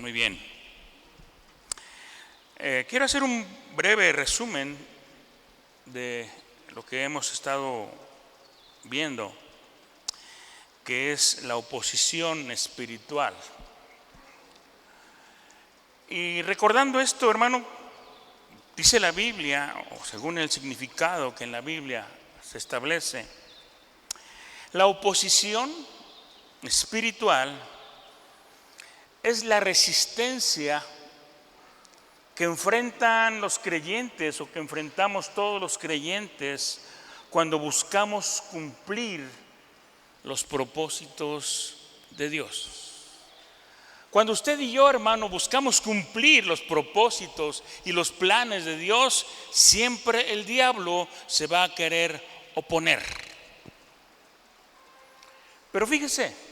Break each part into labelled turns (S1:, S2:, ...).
S1: Muy bien. Quiero hacer un breve resumen de lo que hemos estado viendo, que es la oposición espiritual. Y recordando esto, hermano, dice la Biblia, o según el significado que en la Biblia se establece, la oposición espiritual es la resistencia que enfrentan los creyentes o que enfrentamos todos los creyentes cuando buscamos cumplir los propósitos de Dios. Cuando usted y yo, hermano, buscamos cumplir los propósitos y los planes de Dios, siempre el diablo se va a querer oponer. Pero fíjese,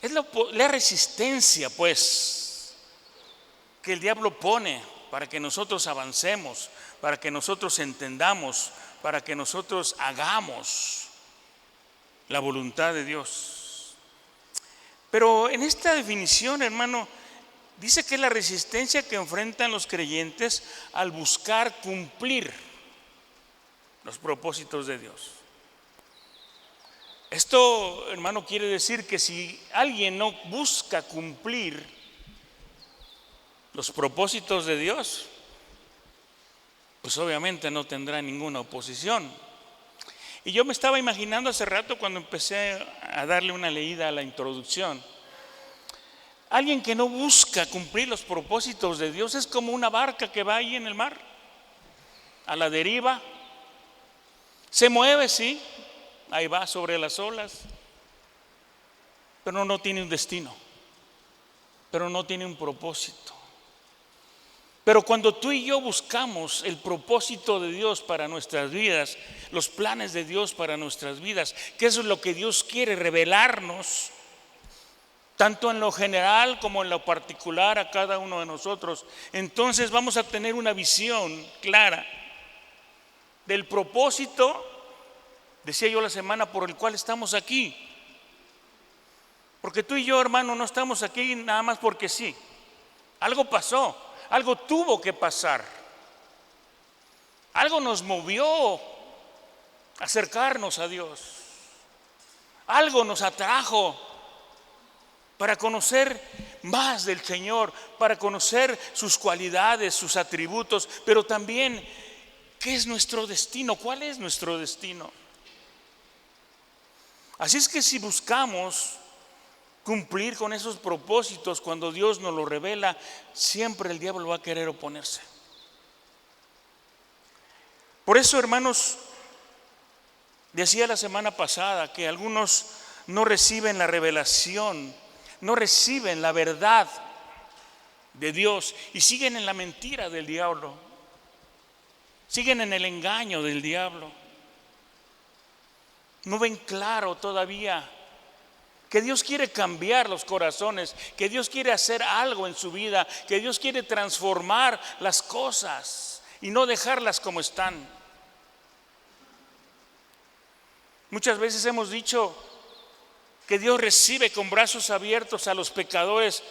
S1: es la resistencia, pues, que el diablo pone para que nosotros avancemos, para que nosotros entendamos, para que nosotros hagamos la voluntad de Dios. Pero en esta definición, hermano, dice que es la resistencia que enfrentan los creyentes al buscar cumplir los propósitos de Dios. Esto, hermano, quiere decir que si alguien no busca cumplir los propósitos de Dios, pues obviamente no tendrá ninguna oposición. Y yo me estaba imaginando hace rato, cuando empecé a darle una leída a la introducción, alguien que no busca cumplir los propósitos de Dios es como una barca que va ahí en el mar, a la deriva. Se mueve, sí, ahí va sobre las olas, pero no tiene un destino, pero no tiene un propósito. Pero cuando tú y yo buscamos el propósito de Dios para nuestras vidas, los planes de Dios para nuestras vidas, que eso es lo que Dios quiere revelarnos, tanto en lo general como en lo particular a cada uno de nosotros, entonces vamos a tener una visión clara del propósito, decía yo la semana, por el cual estamos aquí. Porque tú y yo, hermano, no estamos aquí nada más porque sí. Algo pasó, algo tuvo que pasar. Algo nos movió a acercarnos a Dios. Algo nos atrajo para conocer más del Señor, para conocer sus cualidades, sus atributos, pero también ¿qué es nuestro destino? ¿Cuál es nuestro destino? Así es que si buscamos cumplir con esos propósitos, cuando Dios nos lo revela, siempre el diablo va a querer oponerse. Por eso, hermanos, decía la semana pasada que algunos no reciben la revelación, no reciben la verdad de Dios y siguen en la mentira del diablo, siguen en el engaño del diablo. No ven claro todavía que Dios quiere cambiar los corazones, que Dios quiere hacer algo en su vida, que Dios quiere transformar las cosas y no dejarlas como están. Muchas veces hemos dicho que Dios recibe con brazos abiertos a los pecadores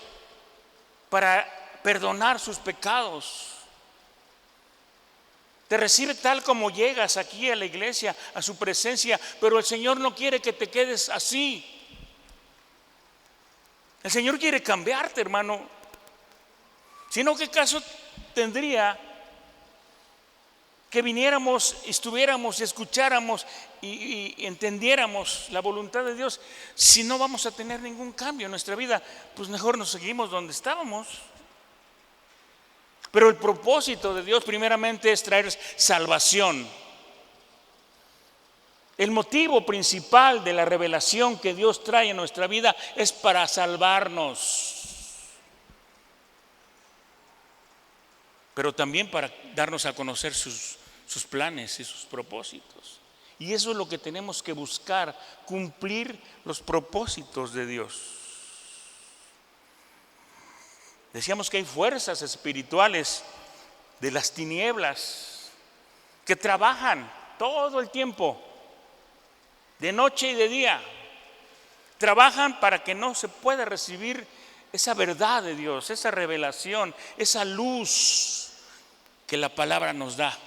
S1: para perdonar sus pecados. Te recibe tal como llegas aquí a la iglesia, a su presencia, pero el Señor no quiere que te quedes así. El Señor quiere cambiarte, hermano. Si no, ¿qué caso tendría que viniéramos, estuviéramos, escucháramos y entendiéramos la voluntad de Dios si no vamos a tener ningún cambio en nuestra vida? Pues mejor nos seguimos donde estábamos. Pero el propósito de Dios primeramente es traer salvación. El motivo principal de la revelación que Dios trae en nuestra vida es para salvarnos, pero también para darnos a conocer sus planes y sus propósitos. Y eso es lo que tenemos que buscar, cumplir los propósitos de Dios. Decíamos que hay fuerzas espirituales de las tinieblas que trabajan todo el tiempo, de noche y de día. Trabajan para que no se pueda recibir esa verdad de Dios, esa revelación, esa luz que la palabra nos da.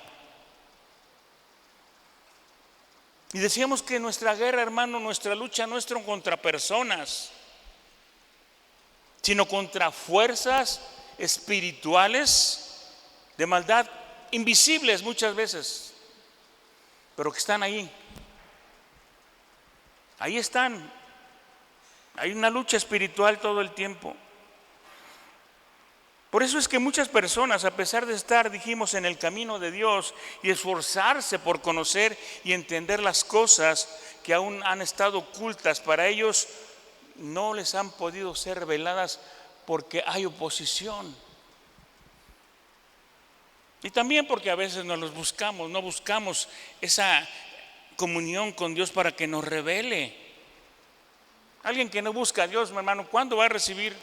S1: Y decíamos que nuestra guerra, hermano, nuestra lucha no es contra personas, sino contra fuerzas espirituales de maldad, invisibles muchas veces, pero que están ahí. Ahí están. Hay una lucha espiritual todo el tiempo. Por eso es que muchas personas, a pesar de estar, dijimos, en el camino de Dios y esforzarse por conocer y entender las cosas que aún han estado ocultas para ellos, no les han podido ser reveladas porque hay oposición. Y también porque a veces no buscamos esa comunión con Dios para que nos revele. Alguien que no busca a Dios, mi hermano, ¿cuándo va a recibir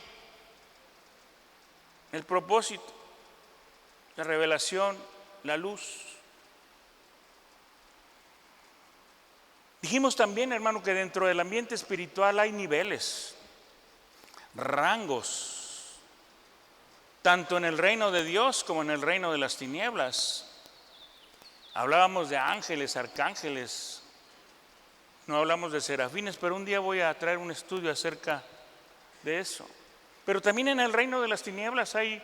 S1: el propósito, la revelación, la luz? Dijimos también, hermano, que dentro del ambiente espiritual hay niveles, rangos, tanto en el reino de Dios como en el reino de las tinieblas. Hablábamos de ángeles, arcángeles, no hablamos de serafines, pero un día voy a traer un estudio acerca de eso. Pero también en el reino de las tinieblas hay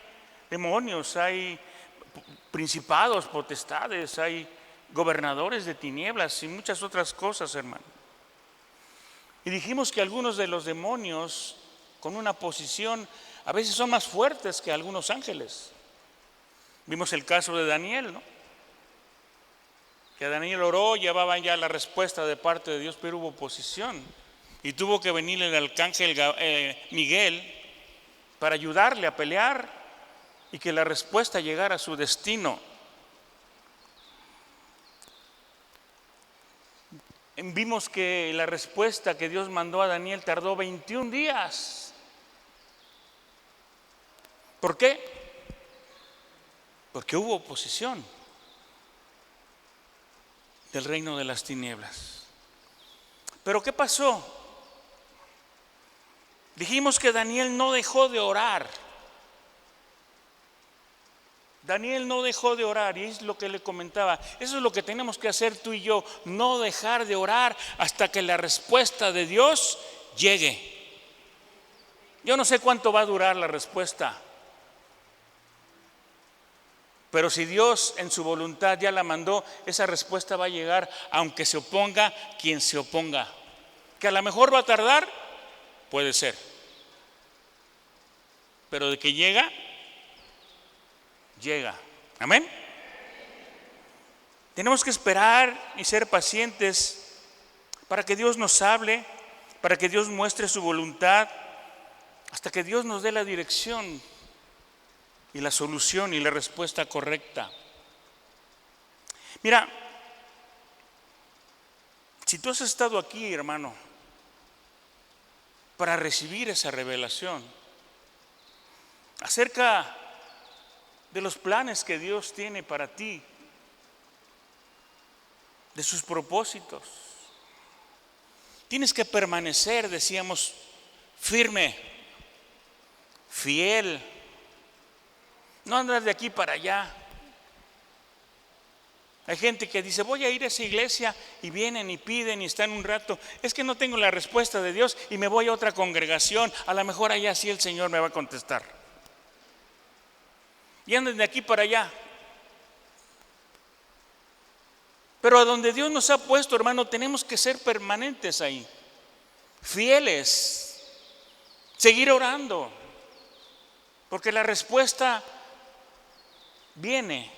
S1: demonios, hay principados, potestades, hay gobernadores de tinieblas y muchas otras cosas, hermano. Y dijimos que algunos de los demonios con una posición a veces son más fuertes que algunos ángeles. Vimos el caso de Daniel, ¿no? Que Daniel oró, llevaban ya la respuesta de parte de Dios, pero hubo oposición. Y tuvo que venir el arcángel Miguel para ayudarle a pelear y que la respuesta llegara a su destino. Vimos que la respuesta que Dios mandó a Daniel tardó 21 días. ¿Por qué? Porque hubo oposición del reino de las tinieblas. ¿Pero qué pasó? Dijimos que Daniel no dejó de orar. Daniel no dejó de orar, y es lo que le comentaba. Eso es lo que tenemos que hacer tú y yo, no dejar de orar hasta que la respuesta de Dios llegue. Yo no sé cuánto va a durar la respuesta, pero si Dios en su voluntad ya la mandó, esa respuesta va a llegar aunque se oponga quien se oponga. Que a lo mejor va a tardar, puede ser, pero de que llega, llega. Amén. Tenemos que esperar y ser pacientes para que Dios nos hable, para que Dios muestre su voluntad, hasta que Dios nos dé la dirección y la solución y la respuesta correcta. Mira, si tú has estado aquí, hermano, para recibir esa revelación acerca de los planes que Dios tiene para ti, de sus propósitos, tienes que permanecer, decíamos, firme, fiel. No andas de aquí para allá. Hay gente que dice, voy a ir a esa iglesia, y vienen y piden y están un rato. Es que no tengo la respuesta de Dios y me voy a otra congregación. A lo mejor allá sí el Señor me va a contestar. Y andan de aquí para allá. Pero a donde Dios nos ha puesto, hermano, tenemos que ser permanentes ahí, fieles, seguir orando, porque la respuesta viene,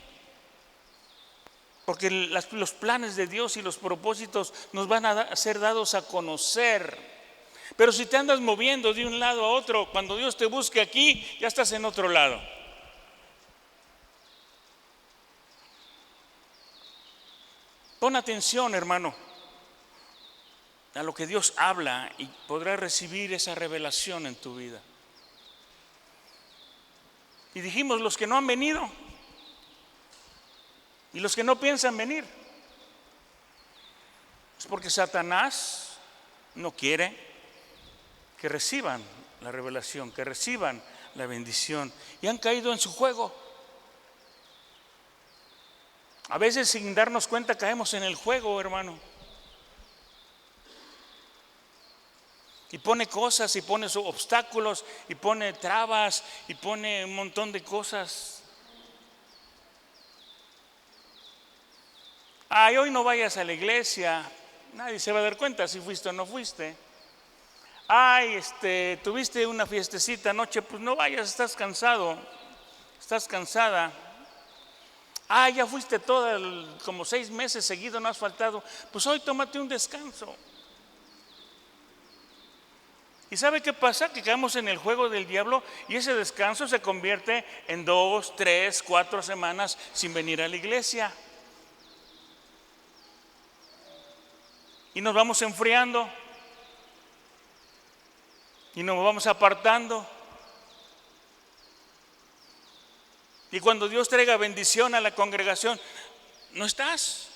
S1: porque los planes de Dios y los propósitos nos van a ser dados a conocer. Pero si te andas moviendo de un lado a otro, cuando Dios te busque aquí, ya estás en otro lado. Pon atención, hermano, a lo que Dios habla y podrás recibir esa revelación en tu vida. Y dijimos, los que no han venido y los que no piensan venir, es porque Satanás no quiere que reciban la revelación, que reciban la bendición, y han caído en su juego. A veces sin darnos cuenta caemos en el juego, hermano. Y pone cosas, y pone obstáculos, y pone trabas, y pone un montón de cosas. Ay, hoy no vayas a la iglesia. Nadie se va a dar cuenta si fuiste o no fuiste. Ay, tuviste una fiestecita anoche, pues no vayas, estás cansado, estás cansada. Ay, ya fuiste como 6 meses seguido, no has faltado. Pues hoy tómate un descanso. ¿Y sabe qué pasa? Que caemos en el juego del diablo y ese descanso se convierte en 2, 3, 4 semanas sin venir a la iglesia. Y nos vamos enfriando y nos vamos apartando. Y cuando Dios traiga bendición a la congregación, no estás.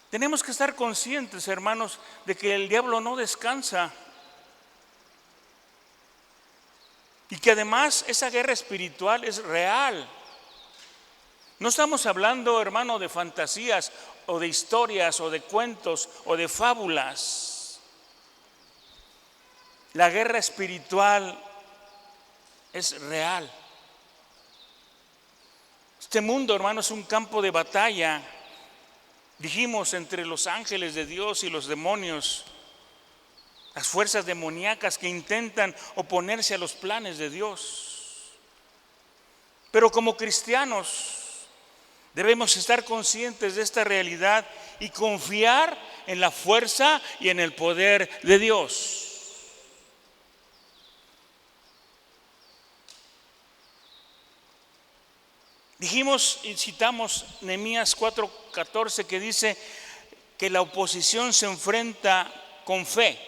S1: Tenemos que estar conscientes, hermanos, de que el diablo no descansa. Y que además esa guerra espiritual es real. No estamos hablando, hermano, de fantasías o de historias o de cuentos o de fábulas. La guerra espiritual es real. Este mundo, hermano, es un campo de batalla. Dijimos, entre los ángeles de Dios y los demonios, las fuerzas demoníacas que intentan oponerse a los planes de Dios. Pero como cristianos debemos estar conscientes de esta realidad y confiar en la fuerza y en el poder de Dios. Dijimos y citamos Nehemías 4:14, que dice que la oposición se enfrenta con fe.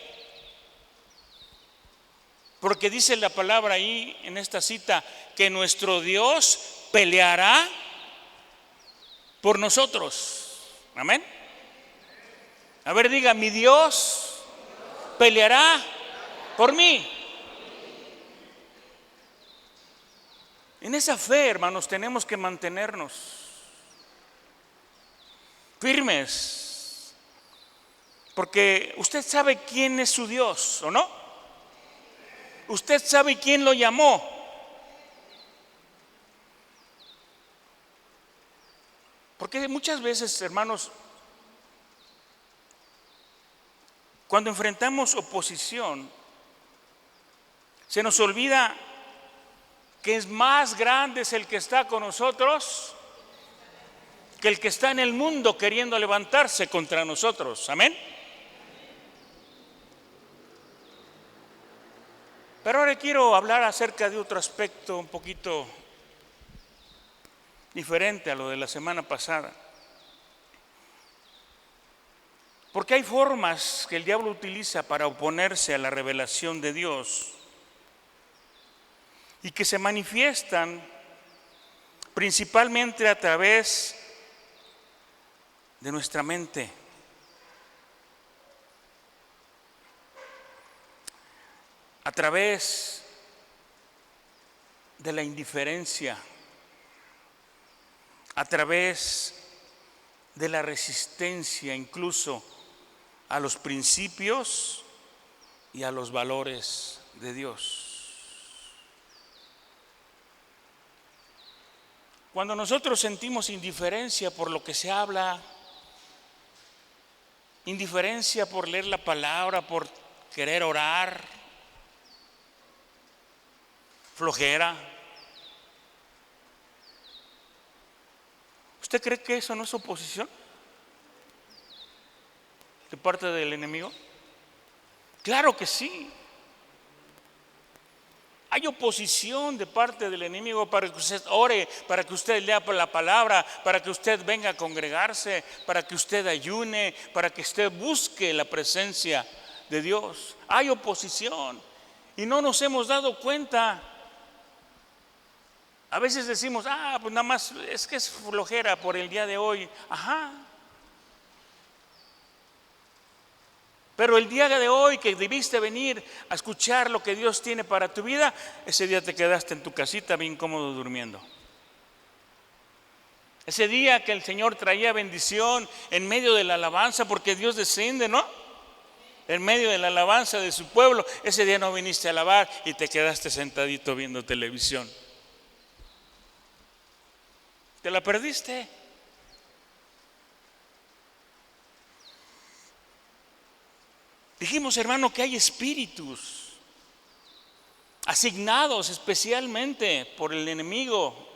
S1: Porque dice la palabra ahí en esta cita que nuestro Dios peleará por nosotros. Amén. A ver, diga, mi Dios peleará por mí. En esa fe, hermanos, tenemos que mantenernos firmes, porque usted sabe quién es su Dios, ¿o no? Usted sabe quién lo llamó. Porque muchas veces, hermanos, cuando enfrentamos oposición, se nos olvida que es más grande es el que está con nosotros que el que está en el mundo queriendo levantarse contra nosotros. Amén. Pero ahora quiero hablar acerca de otro aspecto un poquito diferente a lo de la semana pasada. Porque hay formas que el diablo utiliza para oponerse a la revelación de Dios y que se manifiestan principalmente a través de nuestra mente. A través de la indiferencia, a través de la resistencia incluso a los principios y a los valores de Dios. Cuando nosotros sentimos indiferencia por lo que se habla, indiferencia por leer la palabra, por querer orar, flojera, ¿usted cree que eso no es oposición de parte del enemigo? Claro que sí. Hay oposición de parte del enemigo para que usted ore, para que usted lea la palabra, para que usted venga a congregarse, para que usted ayune, para que usted busque la presencia de Dios. Hay oposición y no nos hemos dado cuenta. A veces decimos, pues nada más es que es flojera por el día de hoy. Ajá. Pero el día de hoy que debiste venir a escuchar lo que Dios tiene para tu vida, ese día te quedaste en tu casita bien cómodo durmiendo. Ese día que el Señor traía bendición en medio de la alabanza, porque Dios desciende, ¿no? En medio de la alabanza de su pueblo, ese día no viniste a alabar y te quedaste sentadito viendo televisión. Te la perdiste. Dijimos, hermano, que hay espíritus asignados especialmente por el enemigo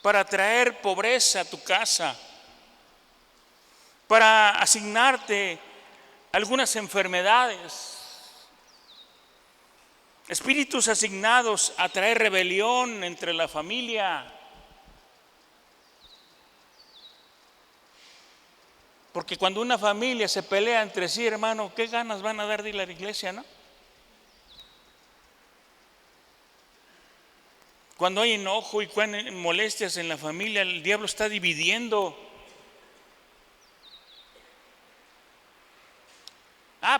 S1: para traer pobreza a tu casa, para asignarte algunas enfermedades, espíritus asignados a traer rebelión entre la familia. Porque cuando una familia se pelea entre sí, hermano, ¿qué ganas van a dar de ir a la iglesia, no? Cuando hay enojo y molestias en la familia, el diablo está dividiendo.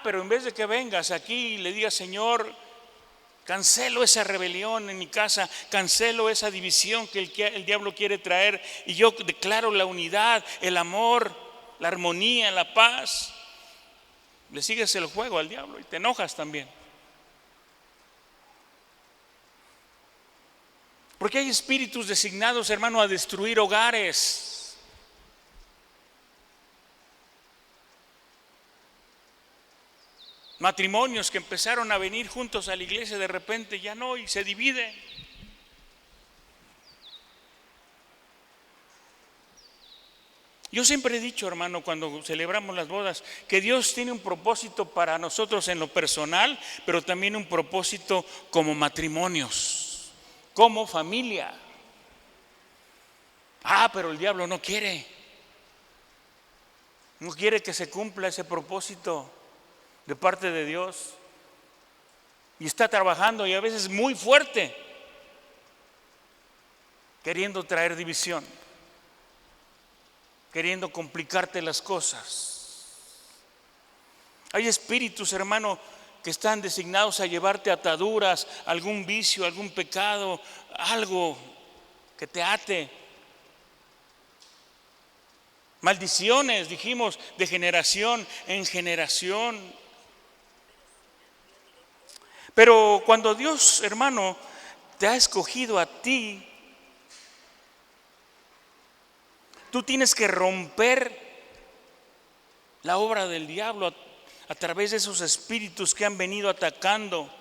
S1: Pero en vez de que vengas aquí y le digas, Señor, cancelo esa rebelión en mi casa, cancelo esa división que el diablo quiere traer, y yo declaro la unidad, el amor, la armonía, la paz, le sigues el juego al diablo y te enojas también. Porque hay espíritus designados, hermano, a destruir hogares. Matrimonios que empezaron a venir juntos a la iglesia, de repente ya no, y se dividen. Yo siempre he dicho, hermano, cuando celebramos las bodas, que Dios tiene un propósito para nosotros en lo personal, pero también un propósito como matrimonios, como familia. Pero el diablo no quiere que se cumpla ese propósito de parte de Dios. Y está trabajando, y a veces muy fuerte, queriendo traer división, queriendo complicarte las cosas. Hay espíritus, hermano, que están designados a llevarte ataduras, algún vicio, algún pecado, algo que te ate. Maldiciones, dijimos, de generación en generación. Pero cuando Dios, hermano, te ha escogido a ti, tú tienes que romper la obra del diablo a través de esos espíritus que han venido atacando.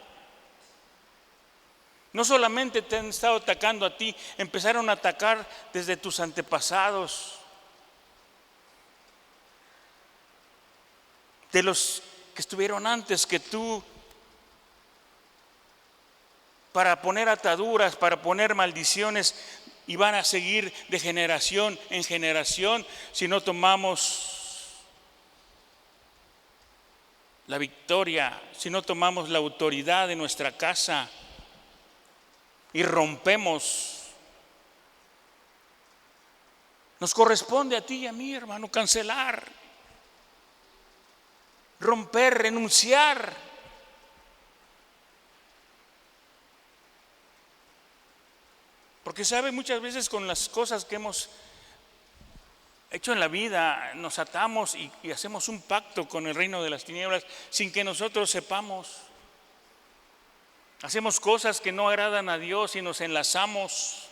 S1: No solamente te han estado atacando a ti, empezaron a atacar desde tus antepasados, de los que estuvieron antes que tú, para poner ataduras, para poner maldiciones, y van a seguir de generación en generación si no tomamos la victoria, si no tomamos la autoridad de nuestra casa y rompemos. Nos corresponde a ti y a mí, hermano, cancelar, romper, renunciar. Porque sabe, muchas veces con las cosas que hemos hecho en la vida, nos atamos y hacemos un pacto con el reino de las tinieblas sin que nosotros sepamos. Hacemos cosas que no agradan a Dios y nos enlazamos.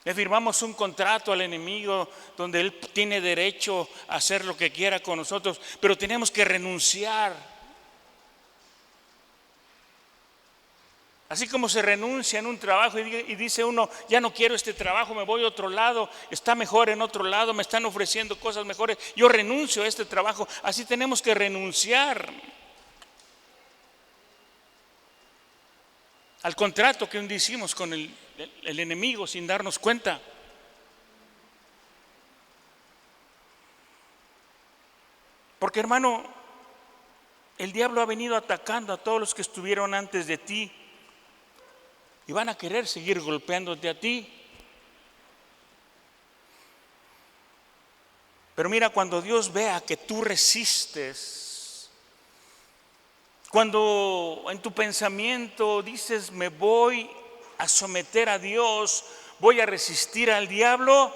S1: Le firmamos un contrato al enemigo donde él tiene derecho a hacer lo que quiera con nosotros, pero tenemos que renunciar. Así como se renuncia en un trabajo y dice uno, ya no quiero este trabajo, me voy a otro lado, está mejor en otro lado, me están ofreciendo cosas mejores, yo renuncio a este trabajo. Así tenemos que renunciar al contrato que un día hicimos con el enemigo sin darnos cuenta. Porque, hermano, el diablo ha venido atacando a todos los que estuvieron antes de ti. Y van a querer seguir golpeándote a ti. Pero mira, cuando Dios vea que tú resistes, cuando en tu pensamiento dices, me voy a someter a Dios, voy a resistir al diablo,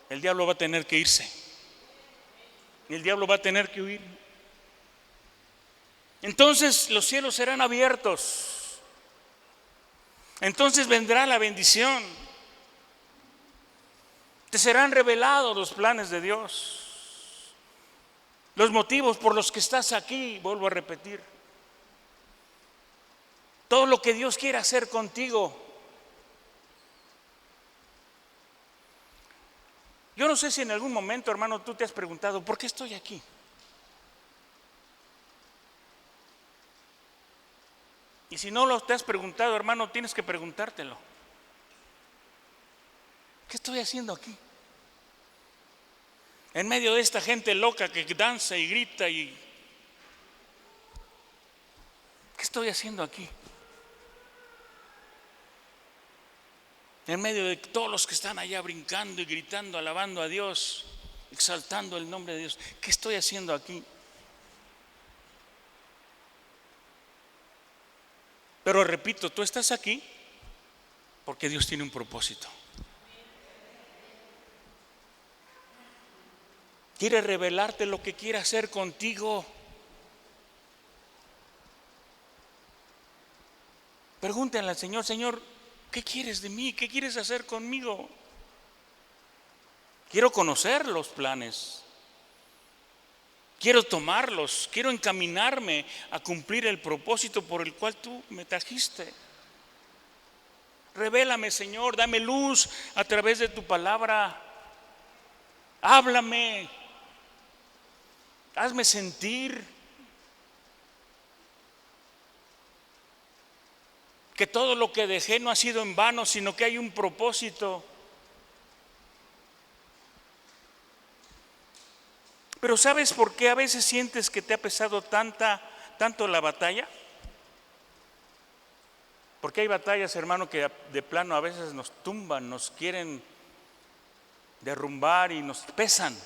S1: el diablo va a tener que irse. El diablo va a tener que huir. Entonces los cielos serán abiertos. Entonces vendrá la bendición. Te serán revelados los planes de Dios. Los motivos por los que estás aquí, vuelvo a repetir. Todo lo que Dios quiere hacer contigo. Yo no sé si en algún momento, hermano, tú te has preguntado, ¿por qué estoy aquí? Y si no lo te has preguntado, hermano, tienes que preguntártelo. ¿Qué estoy haciendo aquí? En medio de esta gente loca que danza y grita y... ¿qué estoy haciendo aquí? En medio de todos los que están allá brincando y gritando, alabando a Dios, exaltando el nombre de Dios, ¿qué estoy haciendo aquí? Pero repito, tú estás aquí porque Dios tiene un propósito. Quiere revelarte lo que quiere hacer contigo. Pregúntenle al Señor, Señor, ¿qué quieres de mí? ¿Qué quieres hacer conmigo? Quiero conocer los planes. Quiero tomarlos. Quiero encaminarme a cumplir el propósito por el cual tú me trajiste. Revélame, Señor, dame luz a través de tu palabra. Háblame. Hazme sentir que todo lo que dejé no ha sido en vano, sino que hay un propósito. Pero ¿sabes por qué a veces sientes que te ha pesado tanto la batalla? Porque hay batallas, hermano, que de plano a veces nos tumban, nos quieren derrumbar y nos pesan.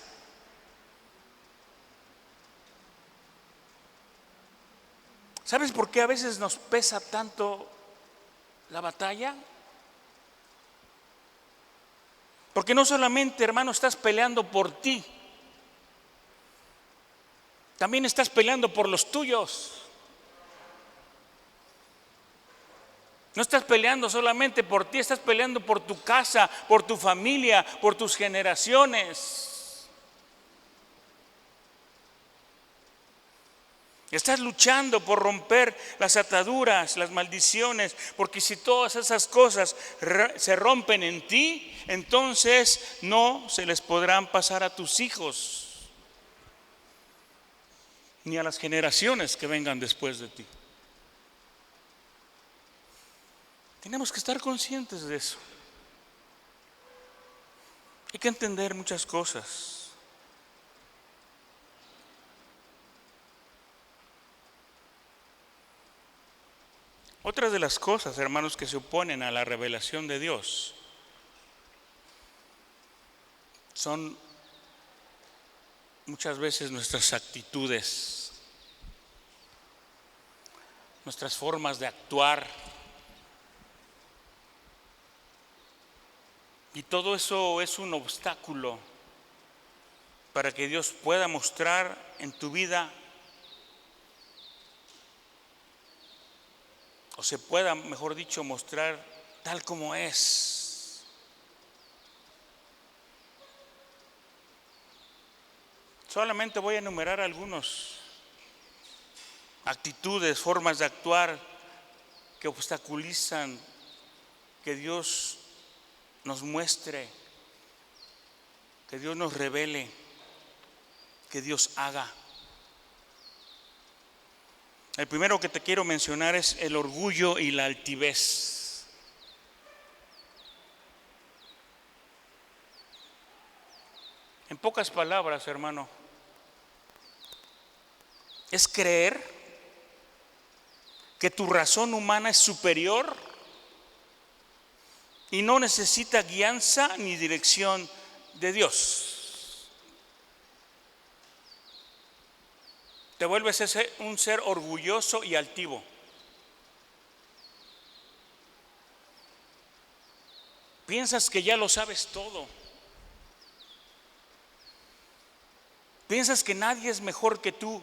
S1: ¿Sabes por qué a veces nos pesa tanto la batalla? Porque no solamente, hermano, estás peleando por ti, también estás peleando por los tuyos. No estás peleando solamente por ti, estás peleando por tu casa, por tu familia, por tus generaciones. Estás luchando por romper las ataduras, las maldiciones, porque si todas esas cosas se rompen en ti, entonces no se les podrán pasar a tus hijos, ni a las generaciones que vengan después de ti. Tenemos que estar conscientes de eso. Hay que entender muchas cosas. Otras de las cosas, hermanos, que se oponen a la revelación de Dios son muchas veces nuestras actitudes, nuestras formas de actuar. Y todo eso es un obstáculo para que Dios pueda mostrar en tu vida, o se pueda, mejor dicho, mostrar tal como es. Solamente voy a enumerar algunas actitudes, formas de actuar que obstaculizan que Dios nos muestre, que Dios nos revele, que Dios haga. El primero que te quiero mencionar es el orgullo y la altivez. En pocas palabras, hermano, es creer que tu razón humana es superior y no necesita guianza ni dirección de Dios. te vuelves un ser orgulloso y altivo. Piensas que ya lo sabes todo. Piensas que nadie es mejor que tú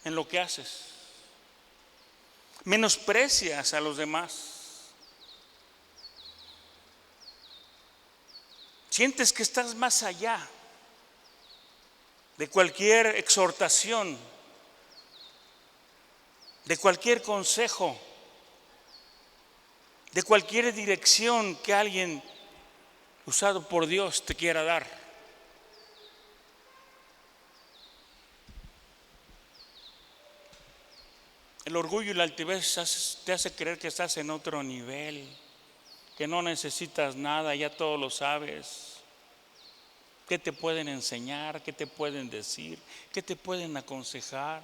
S1: en lo que haces. Menosprecias a los demás. Sientes que estás más allá de cualquier exhortación, de cualquier consejo, de cualquier dirección que alguien usado por Dios te quiera dar. El orgullo y la altivez te hace creer que estás en otro nivel, que no necesitas nada, ya todo lo sabes. ¿Qué te pueden enseñar? ¿Qué te pueden decir? ¿Qué te pueden aconsejar?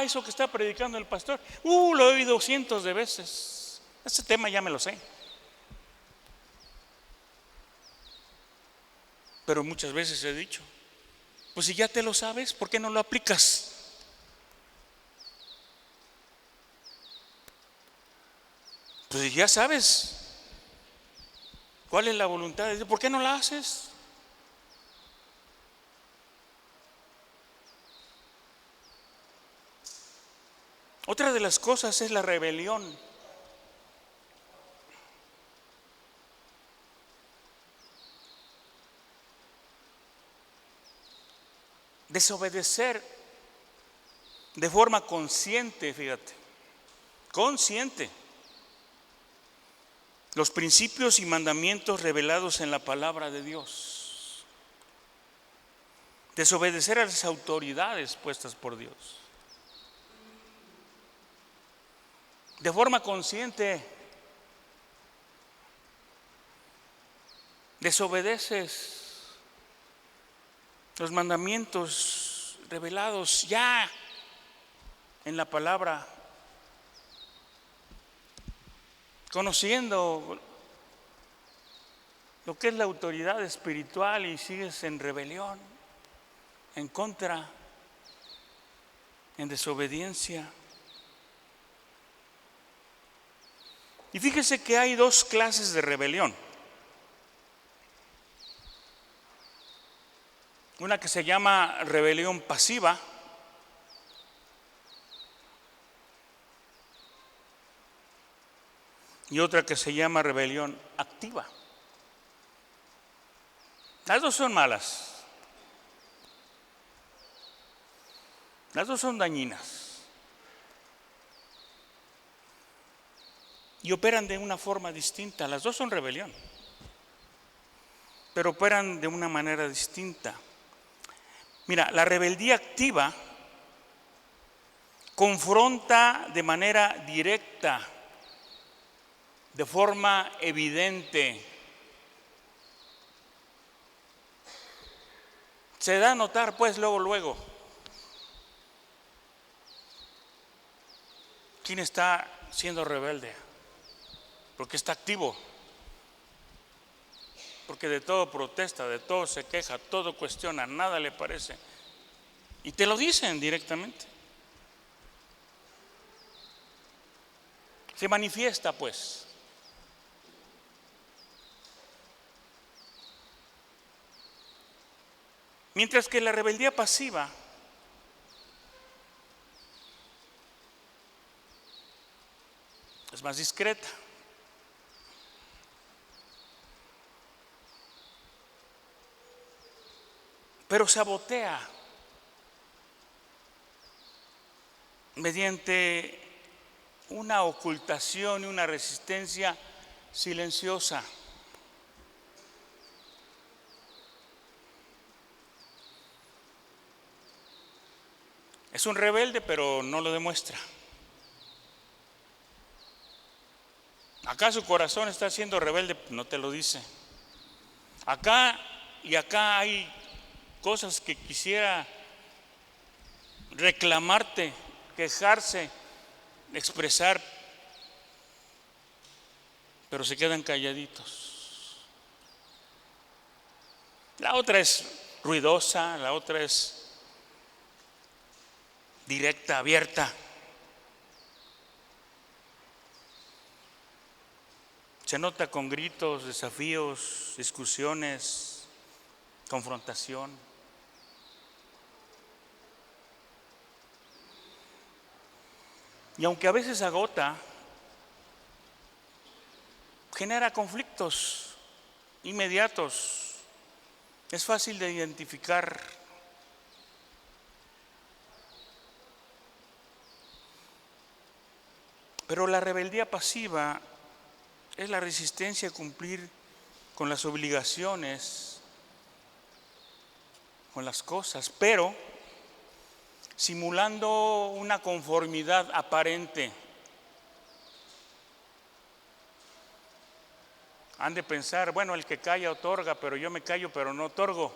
S1: Eso que está predicando el pastor, lo he oído cientos de veces. Ese tema ya me lo sé. Pero muchas veces he dicho, pues si ya te lo sabes, ¿por qué no lo aplicas? Pues si ya sabes cuál es la voluntad de Dios, ¿por qué no la haces? Otra de las cosas es la rebelión. Desobedecer de forma consciente, fíjate, consciente, los principios y mandamientos revelados en la palabra de Dios. Desobedecer a las autoridades puestas por Dios. De forma consciente, desobedeces los mandamientos revelados ya en la palabra, conociendo lo que es la autoridad espiritual y sigues en rebelión, en contra, en desobediencia. Y fíjese que hay dos clases de rebelión. Una que se llama rebelión pasiva y otra que se llama rebelión activa. Las dos son malas. Las dos son dañinas. Y operan de una forma distinta. Las dos son rebelión, pero operan de una manera distinta. Mira, la rebeldía activa confronta de manera directa, de forma evidente. Se da a notar pues luego quién está siendo rebelde, porque está activo, porque de todo protesta, de todo se queja, todo cuestiona, nada le parece. Y te lo dicen directamente. Se manifiesta pues. Mientras que la rebeldía pasiva es más discreta. Pero sabotea mediante una ocultación y una resistencia silenciosa. Es un rebelde, pero no lo demuestra. Acá su corazón está siendo rebelde, no te lo dice. Acá y acá hay cosas que quisiera reclamarte, quejarse, expresar, pero se quedan calladitos. La otra es ruidosa, la otra es directa, abierta. Se nota con gritos, desafíos, discusiones, confrontación. Y aunque a veces agota, genera conflictos inmediatos. Es fácil de identificar. Pero la rebeldía pasiva es la resistencia a cumplir con las obligaciones, con las cosas, pero simulando una conformidad aparente. Han de pensar, bueno, el que calla otorga, pero yo me callo, pero no otorgo.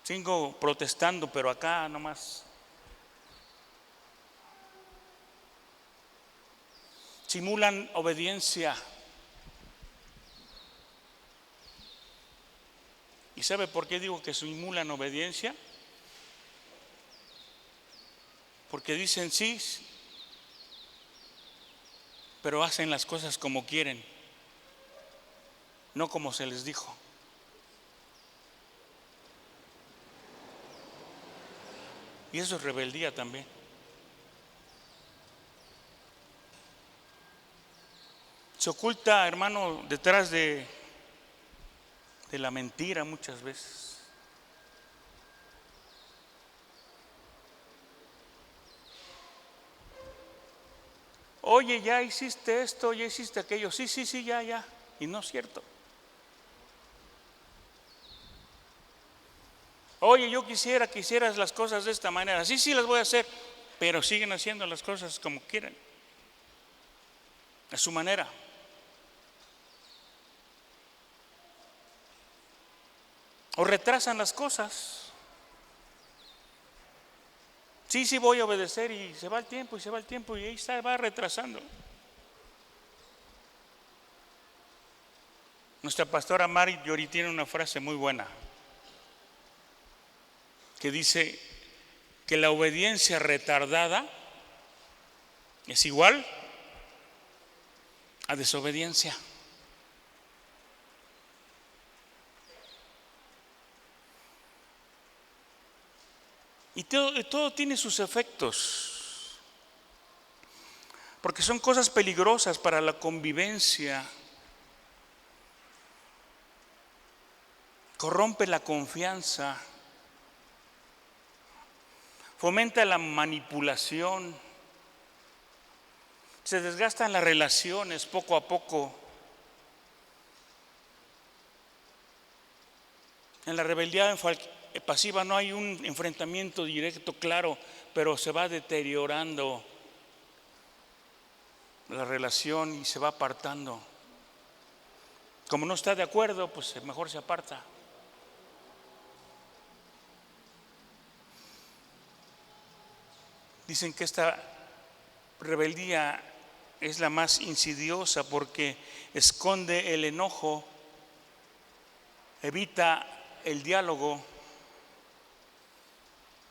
S1: Sigo protestando, pero acá nomás. Simulan obediencia. ¿Y sabe por qué digo que simulan obediencia? Porque dicen sí, pero hacen las cosas como quieren, no como se les dijo. Y eso es rebeldía también. Se oculta, hermano, detrás de la mentira muchas veces. Oye, ya hiciste esto, ya hiciste aquello. Sí, ya. Y no es cierto. Oye, yo quisiera que hicieras las cosas de esta manera. Sí, las voy a hacer, pero siguen haciendo las cosas como quieren, a su manera. O retrasan las cosas. Sí, voy a obedecer y se va el tiempo y ahí está, va retrasando. Nuestra pastora Mari Llori tiene una frase muy buena que dice que la obediencia retardada es igual a desobediencia. Y todo tiene sus efectos, porque son cosas peligrosas para la convivencia. Corrompe la confianza, fomenta la manipulación, se desgastan las relaciones poco a poco. En la rebeldía pasiva no hay un enfrentamiento directo, claro, pero se va deteriorando la relación y se va apartando. Como no está de acuerdo, pues mejor se aparta. Dicen que esta rebeldía es la más insidiosa porque esconde el enojo, evita el diálogo,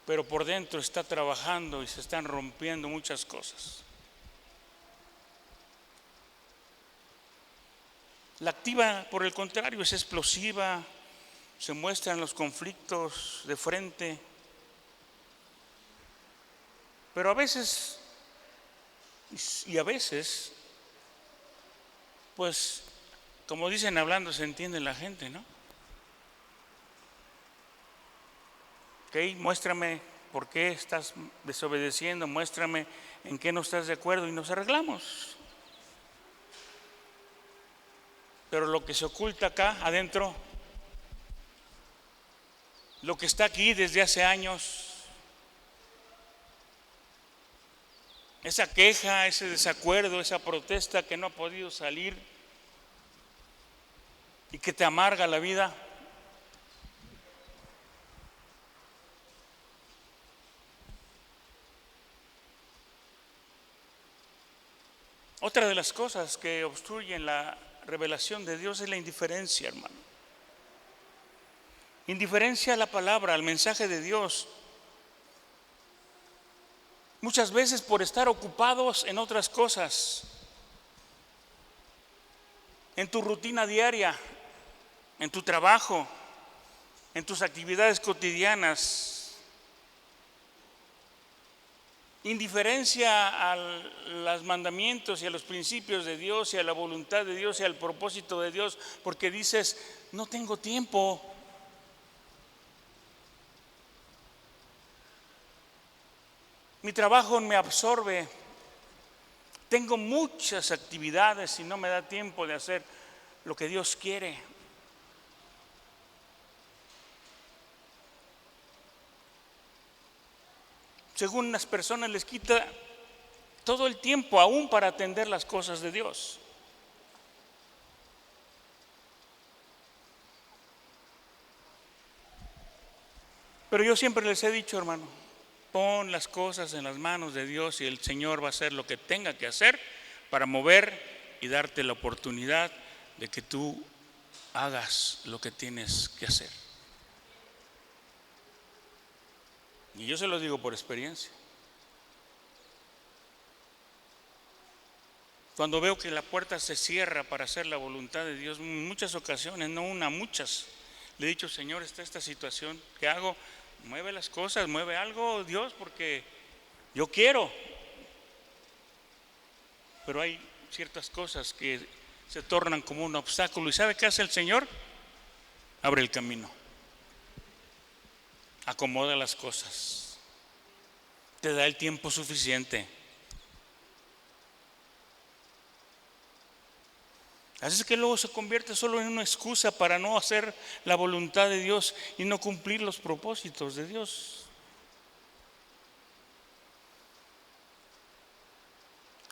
S1: pero por dentro está trabajando y se están rompiendo muchas cosas. La activa, por el contrario, es explosiva, se muestran los conflictos de frente, pero a veces, pues, como dicen hablando, se entiende la gente, ¿no? Ok, muéstrame por qué estás desobedeciendo, muéstrame en qué no estás de acuerdo y nos arreglamos. Pero lo que se oculta acá adentro, lo que está aquí desde hace años, esa queja, ese desacuerdo, esa protesta que no ha podido salir y que te amarga la vida, Otra de las cosas que obstruyen la revelación de Dios es la indiferencia, hermano. Indiferencia a la palabra, al mensaje de Dios. Muchas veces por estar ocupados en otras cosas, en tu rutina diaria, en tu trabajo, en tus actividades cotidianas. Indiferencia a los mandamientos y a los principios de Dios y a la voluntad de Dios y al propósito de Dios, porque dices, no tengo tiempo. Mi trabajo me absorbe. Tengo muchas actividades y no me da tiempo de hacer lo que Dios quiere. Según las personas les quita todo el tiempo aún para atender las cosas de Dios. Pero yo siempre les he dicho, hermano, pon las cosas en las manos de Dios y el Señor va a hacer lo que tenga que hacer para mover y darte la oportunidad de que tú hagas lo que tienes que hacer. Y yo se lo digo por experiencia. Cuando veo que la puerta se cierra para hacer la voluntad de Dios, en muchas ocasiones, no una, muchas, le he dicho, Señor, está esta situación, ¿qué hago? Mueve las cosas, mueve algo, Dios, porque yo quiero. Pero hay ciertas cosas que se tornan como un obstáculo. ¿Y sabe qué hace el Señor? Abre el camino. Acomoda las cosas. Te da el tiempo suficiente. Así es que luego se convierte solo en una excusa para no hacer la voluntad de Dios y no cumplir los propósitos de Dios.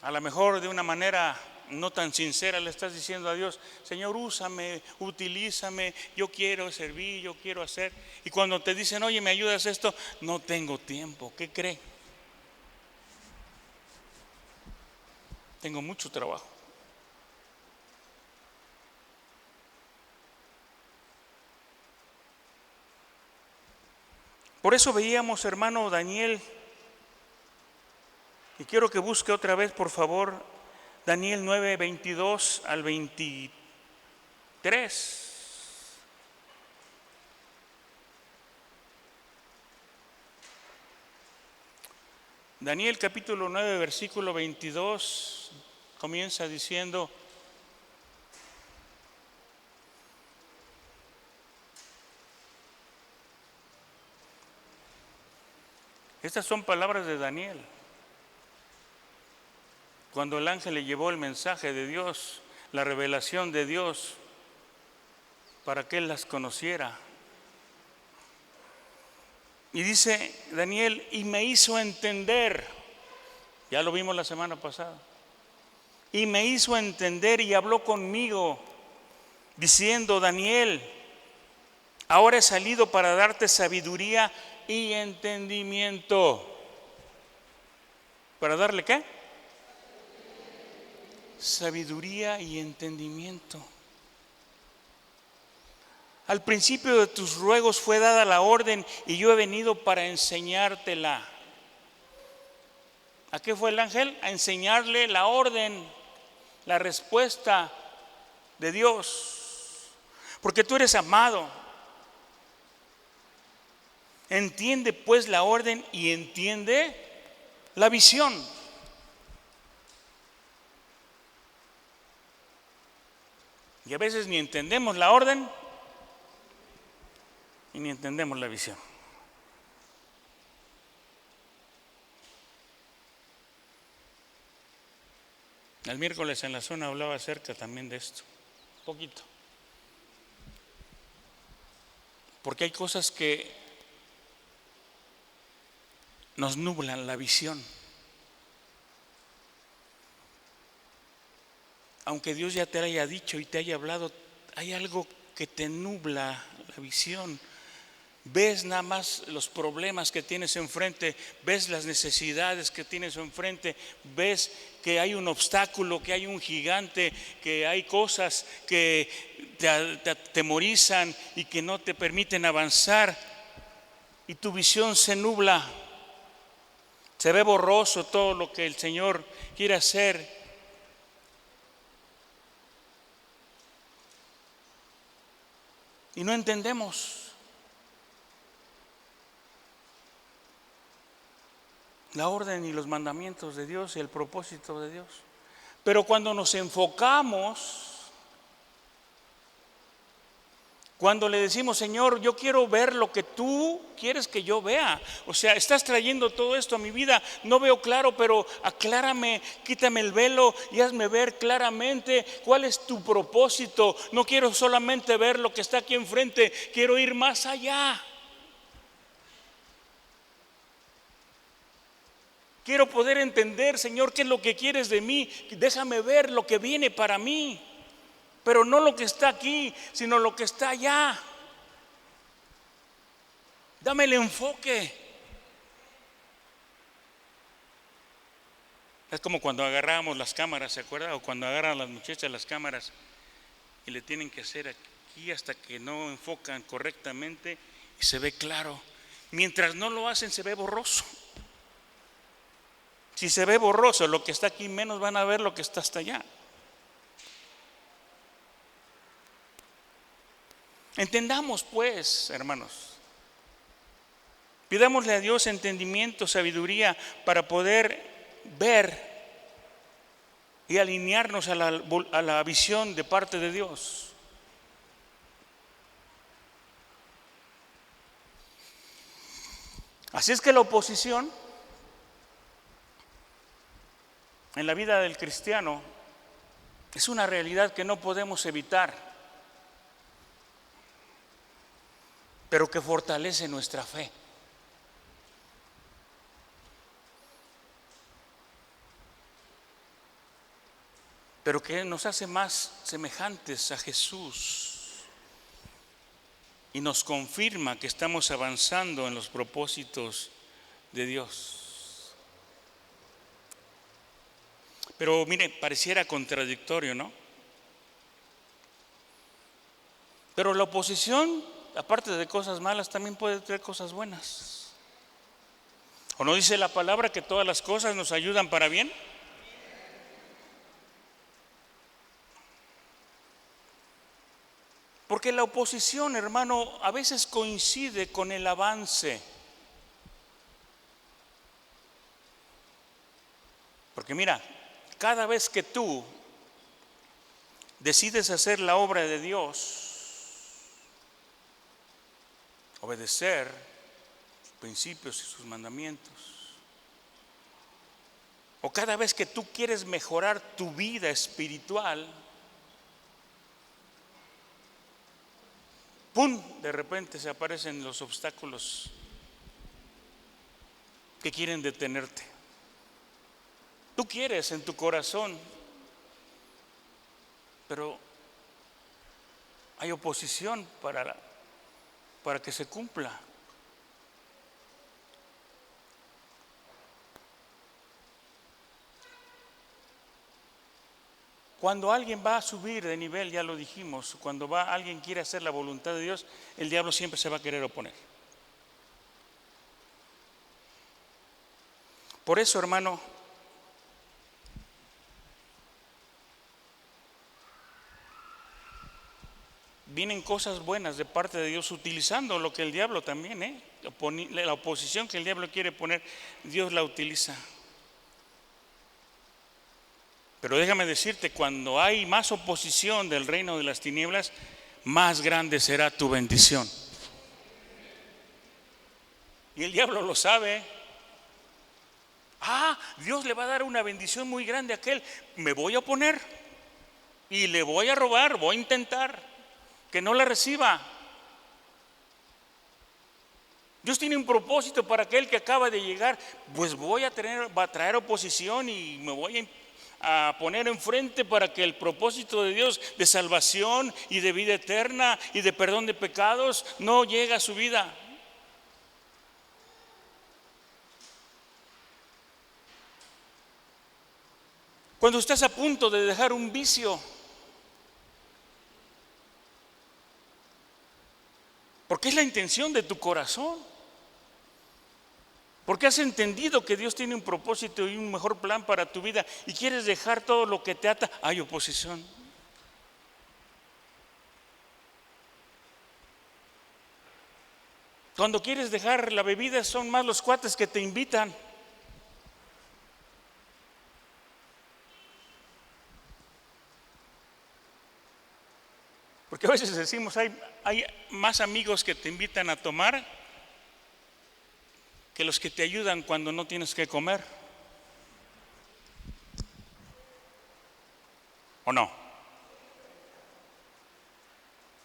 S1: A lo mejor de una manera no tan sincera le estás diciendo a Dios, Señor, úsame, utilízame, yo quiero servir, yo quiero hacer. Y cuando te dicen, oye, ¿me ayudas esto? No tengo tiempo. ¿Qué cree? Tengo mucho trabajo. Por eso veíamos, hermano Daniel, y quiero que busque otra vez, por favor, Daniel 9, 22 al 23. Daniel capítulo 9, versículo 22, comienza diciendo, estas son palabras de Daniel. Cuando el ángel le llevó el mensaje de Dios, la revelación de Dios, para que él las conociera. Y dice Daniel, y me hizo entender, ya lo vimos la semana pasada, y me hizo entender y habló conmigo, diciendo, Daniel, ahora he salido para darte sabiduría y entendimiento. ¿Para darle qué? Sabiduría y entendimiento. Al principio de tus ruegos fue dada la orden y yo he venido para enseñártela. ¿A qué fue el ángel? A enseñarle la orden, la respuesta de Dios. Porque tú eres amado. Entiende pues la orden y entiende la visión. Y a veces ni entendemos la orden y ni entendemos la visión. El miércoles en la zona hablaba acerca también de esto, un poquito. Porque hay cosas que nos nublan la visión. Aunque Dios ya te haya dicho y te haya hablado, hay algo que te nubla la visión. ves nada más los problemas que tienes enfrente, ves las necesidades que tienes enfrente, ves que hay un obstáculo, que hay un gigante, que hay cosas que te atemorizan y que no te permiten avanzar, y tu visión se nubla, se ve borroso todo lo que el Señor quiere hacer. Y no entendemos la orden y los mandamientos de Dios y el propósito de Dios. Pero cuando nos enfocamos, cuando le decimos, Señor, yo quiero ver lo que tú quieres que yo vea. O sea, estás trayendo todo esto a mi vida, no veo claro, pero aclárame, quítame el velo y hazme ver claramente cuál es tu propósito. No quiero solamente ver lo que está aquí enfrente, quiero ir más allá. Quiero poder entender, Señor, qué es lo que quieres de mí. Déjame ver lo que viene para mí. Pero no lo que está aquí, sino lo que está allá. Dame el enfoque. Es como cuando agarrábamos las cámaras, ¿se acuerda? O cuando agarran a las muchachas las cámaras y le tienen que hacer aquí hasta que no enfocan correctamente y se ve claro. Mientras no lo hacen, se ve borroso. Si se ve borroso, lo que está aquí menos van a ver lo que está hasta allá. Entendamos pues, hermanos, pidámosle a Dios entendimiento, sabiduría para poder ver y alinearnos a la visión de parte de Dios. Así es que la oposición en la vida del cristiano es una realidad que no podemos evitar, pero que fortalece nuestra fe. Pero que nos hace más semejantes a Jesús y nos confirma que estamos avanzando en los propósitos de Dios. Pero mire, pareciera contradictorio, ¿no? Pero la oposición, aparte de cosas malas, también puede traer cosas buenas. ¿O no dice la palabra que todas las cosas nos ayudan para bien? Porque la oposición, hermano, a veces coincide con el avance. Porque mira, cada vez que tú decides hacer la obra de Dios, obedecer sus principios y sus mandamientos, o cada vez que tú quieres mejorar tu vida espiritual, ¡pum!, de repente se aparecen los obstáculos que quieren detenerte. Tú quieres en tu corazón, pero hay oposición para que se cumpla. Cuando alguien va a subir de nivel, ya lo dijimos, cuando alguien quiere hacer la voluntad de Dios, el diablo siempre se va a querer oponer. Por eso, hermano, vienen cosas buenas de parte de Dios utilizando lo que el diablo también, la oposición que el diablo quiere poner, Dios la utiliza. Pero déjame decirte, cuando hay más oposición del reino de las tinieblas, más grande será tu bendición. Y el diablo lo sabe. Dios le va a dar una bendición muy grande a aquel. Me voy a oponer y le voy a robar, voy a intentar que no la reciba. Dios tiene un propósito para aquel que acaba de llegar. Pues va a traer oposición y me voy a poner enfrente para que el propósito de Dios de salvación y de vida eterna y de perdón de pecados no llegue a su vida. Cuando estás a punto de dejar un vicio, porque es la intención de tu corazón, porque has entendido que Dios tiene un propósito y un mejor plan para tu vida y quieres dejar todo lo que te ata, hay oposición. Cuando quieres dejar la bebida son más los cuates que te invitan. Porque a veces decimos, hay más amigos que te invitan a tomar que los que te ayudan cuando no tienes que comer. ¿O no?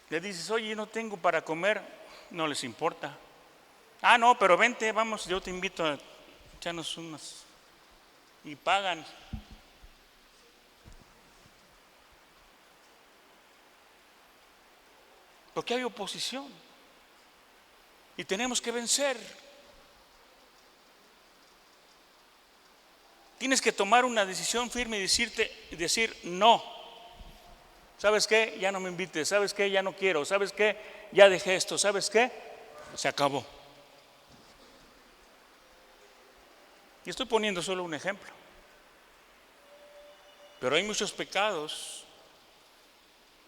S1: Le dices, oye, no tengo para comer, no les importa. Ah, no, pero vente, vamos, yo te invito a echarnos unas. Y pagan. Porque hay oposición. Y tenemos que vencer. Tienes que tomar una decisión firme y decir no. ¿Sabes qué? Ya no me invites. ¿Sabes qué? Ya no quiero. ¿Sabes qué? Ya dejé esto. ¿Sabes qué? Se acabó. Y estoy poniendo solo un ejemplo. Pero hay muchos pecados,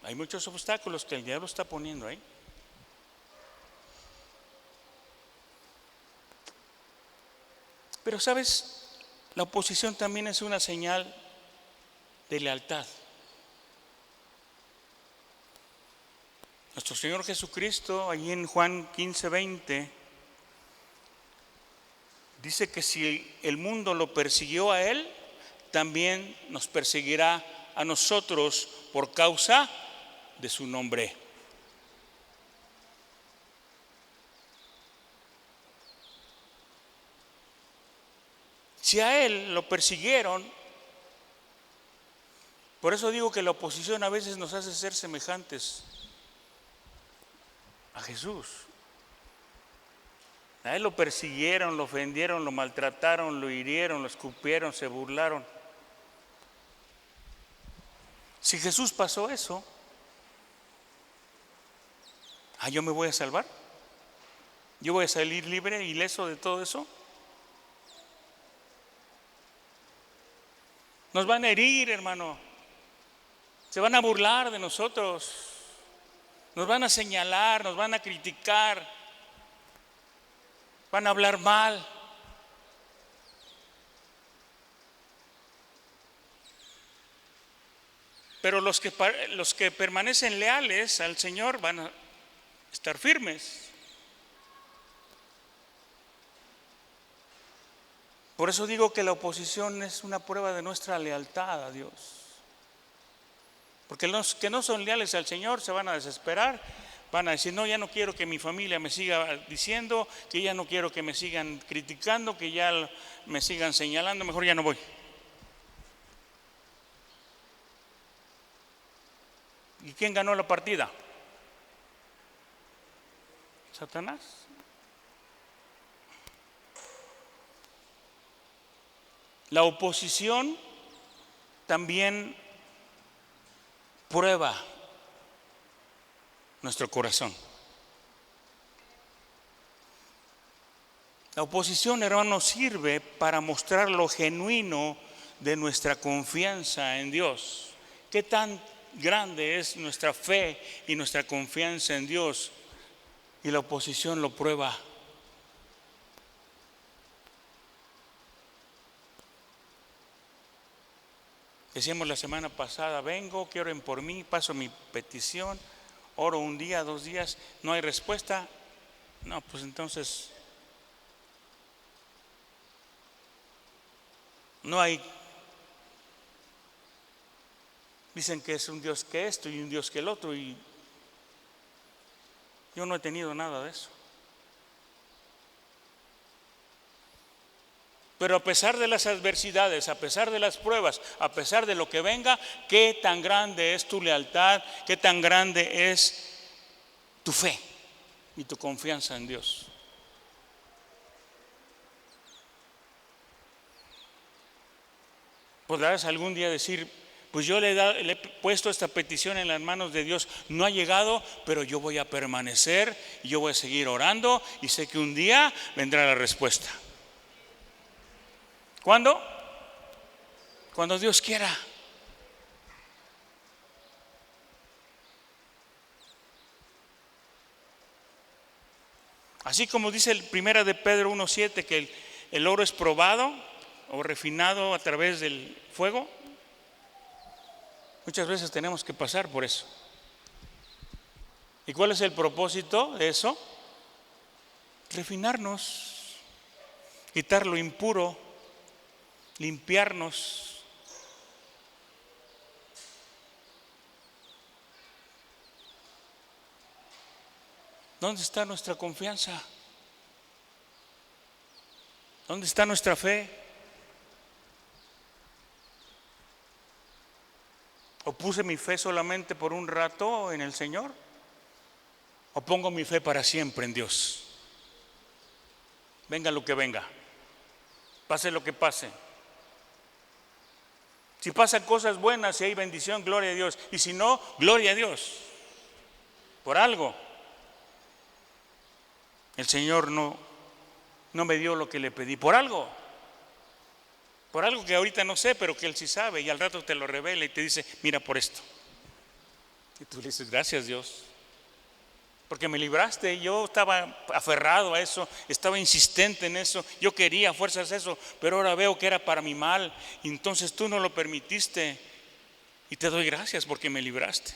S1: hay muchos obstáculos que el diablo está poniendo ahí. Pero sabes, la oposición también es una señal de lealtad. Nuestro Señor Jesucristo, allí en Juan 15:20, dice que si el mundo lo persiguió a Él, también nos perseguirá a nosotros por causa de su nombre. Si a Él lo persiguieron, por eso digo que la oposición a veces nos hace ser semejantes a Jesús. A Él lo persiguieron, lo ofendieron, lo maltrataron, lo hirieron, lo escupieron, se burlaron. Si Jesús pasó eso, ¿yo me voy a salvar? ¿Yo voy a salir libre, ileso de todo eso? Nos van a herir, hermano. Se van a burlar de nosotros. Nos van a señalar, nos van a criticar. Van a hablar mal. Pero los que permanecen leales al Señor van a estar firmes. Por eso digo que la oposición es una prueba de nuestra lealtad a Dios. Porque los que no son leales al Señor se van a desesperar, van a decir, no, ya no quiero que mi familia me siga diciendo, que ya no quiero que me sigan criticando, que ya me sigan señalando, mejor ya no voy. ¿Y quién ganó la partida? Satanás. La oposición también prueba nuestro corazón. La oposición, hermano, sirve para mostrar lo genuino de nuestra confianza en Dios. ¿Qué tan grande es nuestra fe y nuestra confianza en Dios? Y la oposición lo prueba. Decíamos la semana pasada, vengo, que oren por mí, paso mi petición, oro un día, 2 días, no hay respuesta. No, pues entonces no hay. Dicen que es un Dios que esto y un Dios que el otro, y yo no he tenido nada de eso. Pero a pesar de las adversidades, a pesar de las pruebas, a pesar de lo que venga, qué tan grande es tu lealtad, qué tan grande es tu fe y tu confianza en Dios. Podrás algún día decir, pues yo le he puesto esta petición en las manos de Dios, no ha llegado, pero yo voy a permanecer y yo voy a seguir orando y sé que un día vendrá la respuesta. ¿Cuándo? Cuando Dios quiera. Así como dice el primera de Pedro 1:7 que el oro es probado o refinado a través del fuego, muchas veces tenemos que pasar por eso. ¿Y cuál es el propósito de eso? Refinarnos, quitar lo impuro, limpiarnos. ¿Dónde está nuestra confianza? ¿Dónde está nuestra fe? ¿O puse mi fe solamente por un rato en el Señor? ¿O pongo mi fe para siempre en Dios? Venga lo que venga, pase lo que pase. Si pasan cosas buenas, si hay bendición, gloria a Dios. Y si no, gloria a Dios. Por algo. El Señor no me dio lo que le pedí. Por algo. Por algo que ahorita no sé, pero que Él sí sabe. Y al rato te lo revela y te dice, mira por esto. Y tú le dices, gracias Dios. Porque me libraste. Yo estaba aferrado a eso, estaba insistente en eso. Yo quería a fuerzas eso, pero ahora veo que era para mi mal. Y entonces tú no lo permitiste. Y te doy gracias porque me libraste.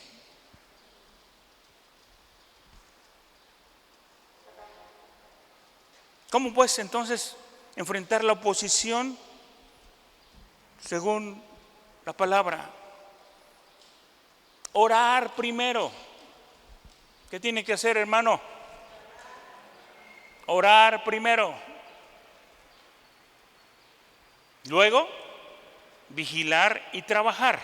S1: ¿Cómo pues entonces enfrentar la oposición según la palabra? Orar primero. ¿Qué tiene que hacer, hermano? Orar primero. Luego, vigilar y trabajar.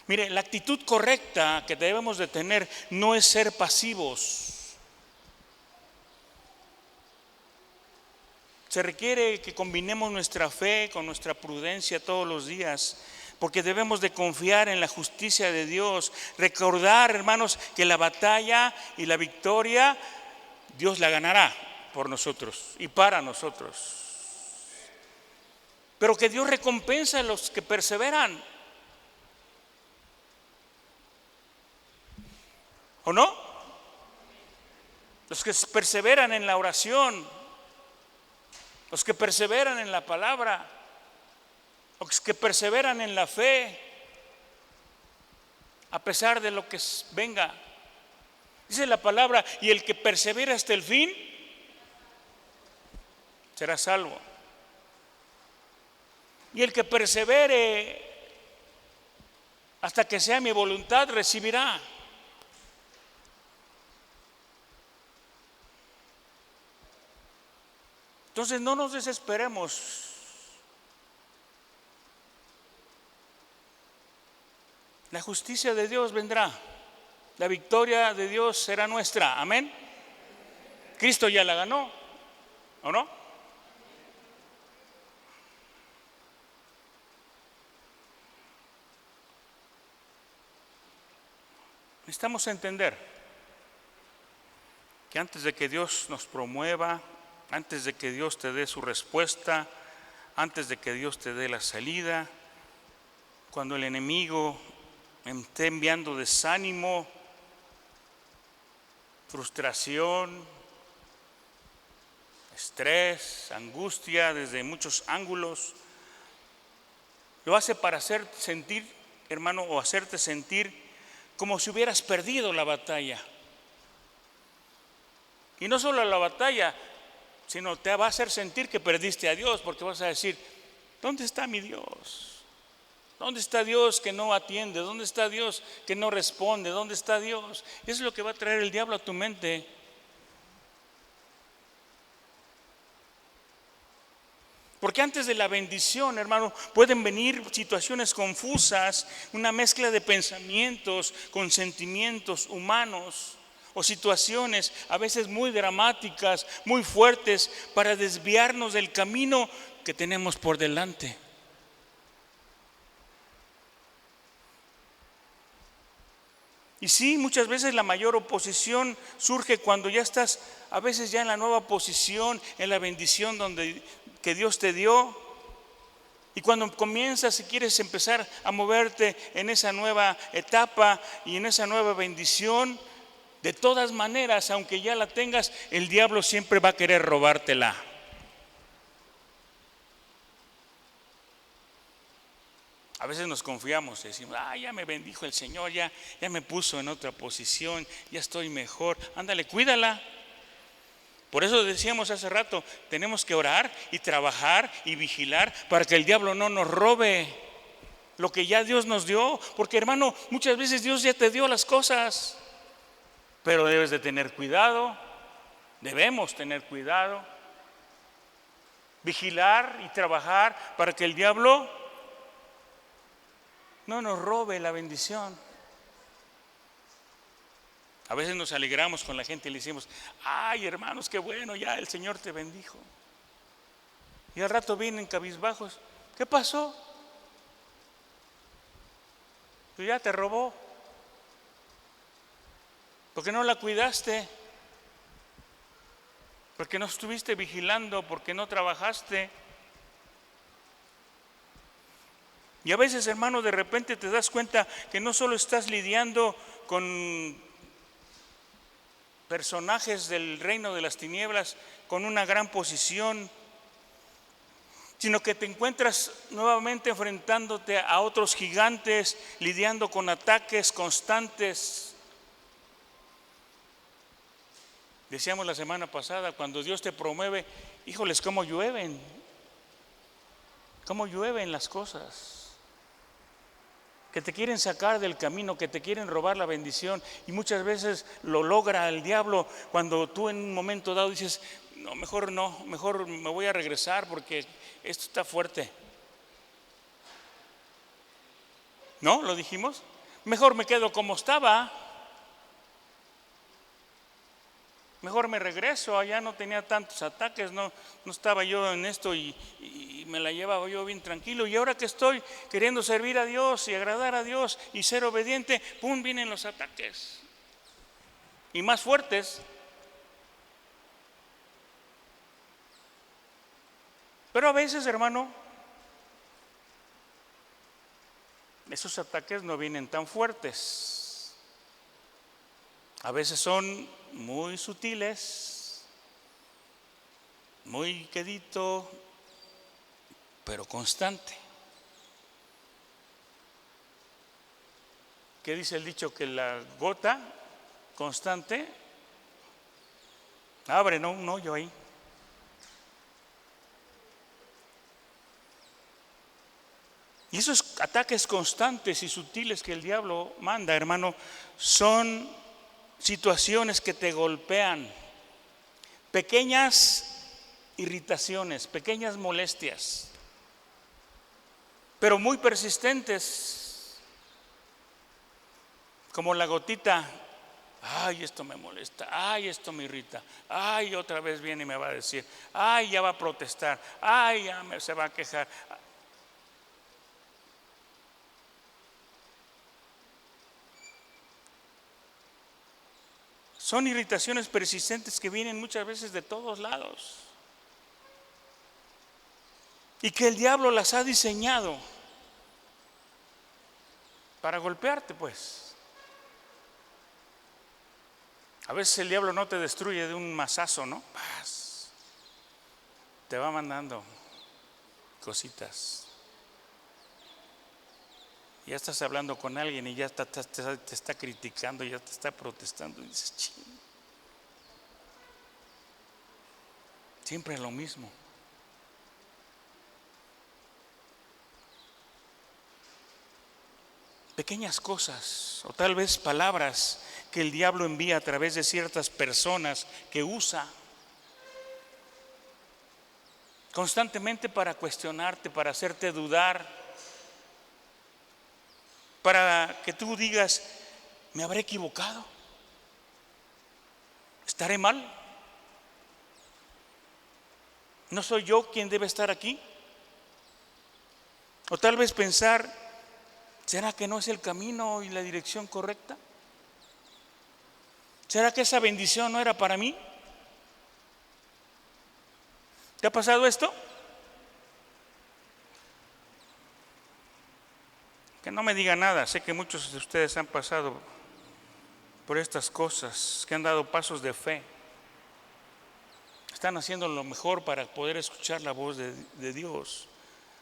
S1: Mire, la actitud correcta que debemos de tener no es ser pasivos. Se requiere que combinemos nuestra fe con nuestra prudencia todos los días, porque debemos de confiar en la justicia de Dios. Recordar, hermanos, que la batalla y la victoria Dios la ganará por nosotros y para nosotros. Pero que Dios recompensa a los que perseveran. ¿O no? Los que perseveran en la oración, los que perseveran en la palabra, los que perseveran en la fe, a pesar de lo que venga. Dice la palabra, y el que persevera hasta el fin, será salvo. Y el que persevere hasta que sea mi voluntad, recibirá. Entonces no nos desesperemos. La justicia de Dios vendrá. La victoria de Dios será nuestra. Amén. Cristo ya la ganó, ¿o no? Necesitamos entender que antes de que Dios nos promueva, antes de que Dios te dé su respuesta, antes de que Dios te dé la salida, cuando el enemigo esté enviando desánimo, frustración, estrés, angustia desde muchos ángulos, lo hace para hacer sentir, hermano, o hacerte sentir como si hubieras perdido la batalla. Y no solo la batalla, sino te va a hacer sentir que perdiste a Dios, porque vas a decir, ¿dónde está mi Dios? ¿Dónde está Dios que no atiende? ¿Dónde está Dios que no responde? ¿Dónde está Dios? Eso es lo que va a traer el diablo a tu mente. Porque antes de la bendición, hermano, pueden venir situaciones confusas, una mezcla de pensamientos con sentimientos humanos o situaciones a veces muy dramáticas, muy fuertes, para desviarnos del camino que tenemos por delante. Y sí, muchas veces la mayor oposición surge cuando ya estás a veces ya en la nueva posición, en la bendición que Dios te dio. Y cuando comienzas y quieres empezar a moverte en esa nueva etapa y en esa nueva bendición, de todas maneras, aunque ya la tengas, el diablo siempre va a querer robártela. A veces nos confiamos y decimos, ya me bendijo el Señor, ya me puso en otra posición, ya estoy mejor. Ándale, cuídala. Por eso decíamos hace rato, tenemos que orar y trabajar y vigilar para que el diablo no nos robe lo que ya Dios nos dio. Porque, hermano, muchas veces Dios ya te dio las cosas, pero debes de tener cuidado, debemos tener cuidado, vigilar y trabajar para que el diablo no nos robe la bendición. A veces nos alegramos con la gente y le decimos, ay, hermanos, qué bueno, ya el Señor te bendijo. Y al rato vienen cabizbajos, ¿qué pasó? Pues ya te robó, porque no la cuidaste, porque no estuviste vigilando, porque no trabajaste. Y a veces, hermano, de repente te das cuenta que no solo estás lidiando con personajes del reino de las tinieblas con una gran posición, sino que te encuentras nuevamente enfrentándote a otros gigantes, lidiando con ataques constantes. Decíamos la semana pasada, cuando Dios te promueve, híjoles, cómo llueven las cosas que te quieren sacar del camino, que te quieren robar la bendición, y muchas veces lo logra el diablo cuando tú en un momento dado dices, no, mejor me voy a regresar porque esto está fuerte. ¿No? ¿Lo dijimos? Mejor me quedo como estaba, mejor me regreso, allá no tenía tantos ataques, no estaba yo en esto y me la llevaba yo bien tranquilo. Y ahora que estoy queriendo servir a Dios y agradar a Dios y ser obediente, ¡pum!, vienen los ataques. Y más fuertes. Pero a veces, hermano, esos ataques no vienen tan fuertes. A veces son muy sutiles, muy quedito, pero constante. ¿Qué dice el dicho? Que la gota constante abre un hoyo ahí. Y esos ataques constantes y sutiles que el diablo manda, hermano, son situaciones que te golpean, pequeñas irritaciones, pequeñas molestias, pero muy persistentes, como la gotita. Ay, esto me molesta, ay, esto me irrita, ay, otra vez viene y me va a decir, ay, ya va a protestar, ay, se va a quejar. Son irritaciones persistentes que vienen muchas veces de todos lados y que el diablo las ha diseñado para golpearte, pues. A veces el diablo no te destruye de un mazazo, ¿no? Te va mandando cositas. Ya estás hablando con alguien y ya te está criticando, ya te está protestando y dices, ching. Siempre es lo mismo. Pequeñas cosas o tal vez palabras que el diablo envía a través de ciertas personas que usa constantemente para cuestionarte, para hacerte dudar, para que tú digas, ¿me habré equivocado? ¿Estaré mal? ¿No soy yo quien debe estar aquí? O tal vez pensar, ¿será que no es el camino y la dirección correcta? ¿Será que esa bendición no era para mí? ¿Te ha pasado esto? Que no me diga nada. Sé que muchos de ustedes han pasado por estas cosas, que han dado pasos de fe. Están haciendo lo mejor para poder escuchar la voz de Dios.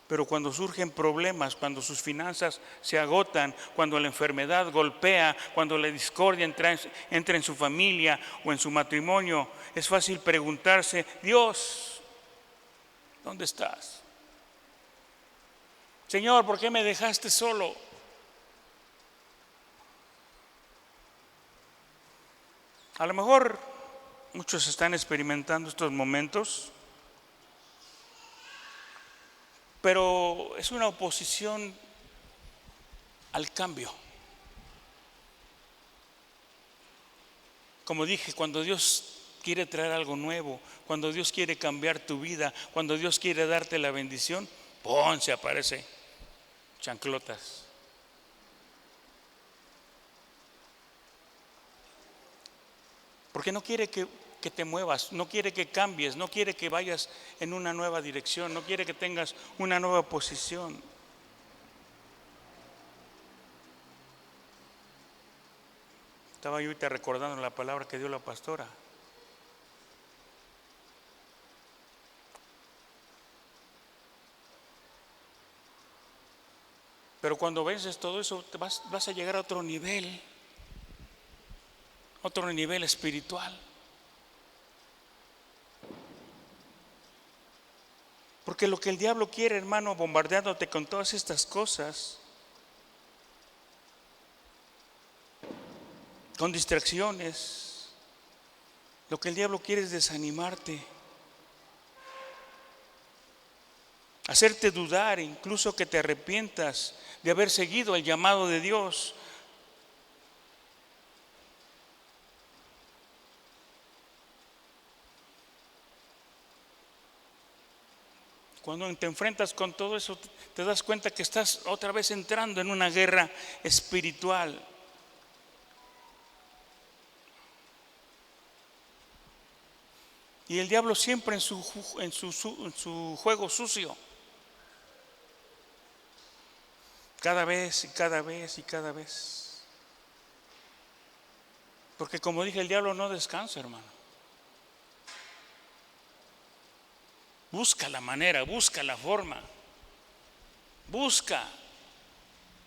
S1: Pero cuando surgen problemas, cuando sus finanzas se agotan, cuando la enfermedad golpea, cuando la discordia entra en su familia o en su matrimonio, es fácil preguntarse, Dios, ¿dónde estás? Señor, ¿por qué me dejaste solo? A lo mejor muchos están experimentando estos momentos, pero es una oposición al cambio. Como dije, cuando Dios quiere traer algo nuevo, cuando Dios quiere cambiar tu vida, cuando Dios quiere darte la bendición, ¡pum!, se aparece chanclotas. Porque no quiere que te muevas, no quiere que cambies, no quiere que vayas en una nueva dirección, no quiere que tengas una nueva posición. Estaba yo ahorita recordando la palabra que dio la pastora. Pero cuando vences todo eso, vas a llegar a otro nivel espiritual. Porque lo que el diablo quiere, hermano, bombardeándote con todas estas cosas, con distracciones, lo que el diablo quiere es desanimarte, hacerte dudar, incluso que te arrepientas de haber seguido el llamado de Dios. Cuando te enfrentas con todo eso, te das cuenta que estás otra vez entrando en una guerra espiritual. Y el diablo siempre en su juego sucio, cada vez y cada vez y cada vez. Porque como dije, el diablo no descansa, hermano. Busca la manera, busca la forma, busca,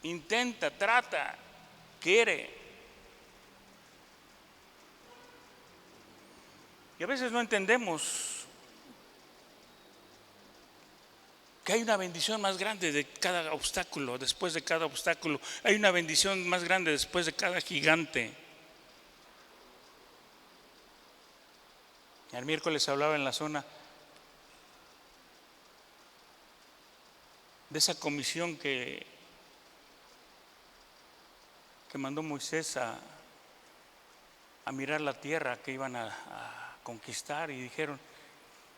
S1: intenta, trata, quiere. Y a veces no entendemos que hay una bendición más grande de cada obstáculo, después de cada obstáculo. Hay una bendición más grande después de cada gigante. El miércoles hablaba en la zona de esa comisión que mandó Moisés a mirar la tierra que iban a conquistar, y dijeron,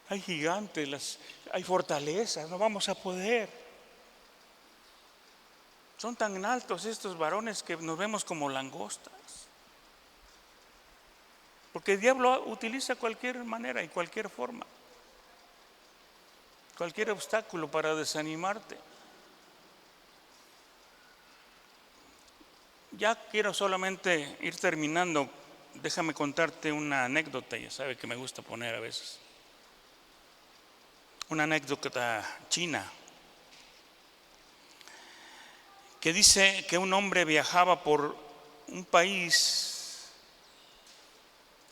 S1: hay gigantes, hay fortalezas, no vamos a poder. Son tan altos estos varones que nos vemos como langostas. Porque el diablo utiliza cualquier manera y cualquier forma, cualquier obstáculo para desanimarte. Ya quiero solamente ir terminando. Déjame contarte una anécdota, ya sabe que me gusta poner a veces. Una anécdota china, que dice que un hombre viajaba por un país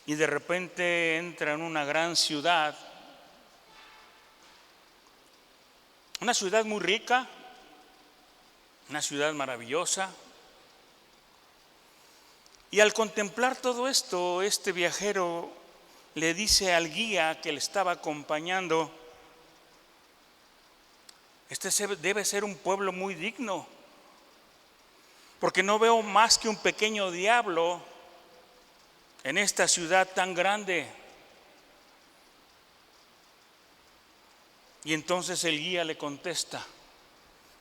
S1: y de repente entra en una gran ciudad, una ciudad muy rica, una ciudad maravillosa. Y al contemplar todo esto, este viajero le dice al guía que le estaba acompañando, este debe ser un pueblo muy digno, porque no veo más que un pequeño diablo en esta ciudad tan grande. Y entonces el guía le contesta,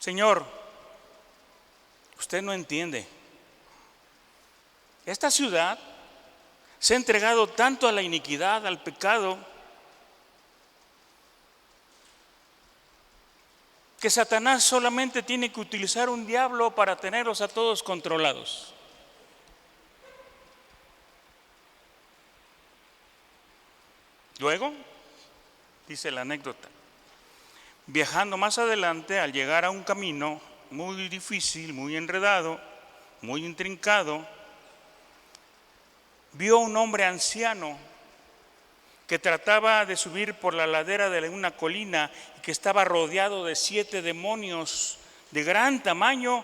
S1: Señor, usted no entiende. Esta ciudad se ha entregado tanto a la iniquidad, al pecado, que Satanás solamente tiene que utilizar un diablo para tenerlos a todos controlados. Luego, dice la anécdota, viajando más adelante, al llegar a un camino muy difícil, muy enredado, muy intrincado, vio a un hombre anciano que trataba de subir por la ladera de una colina y que estaba rodeado de 7 demonios de gran tamaño,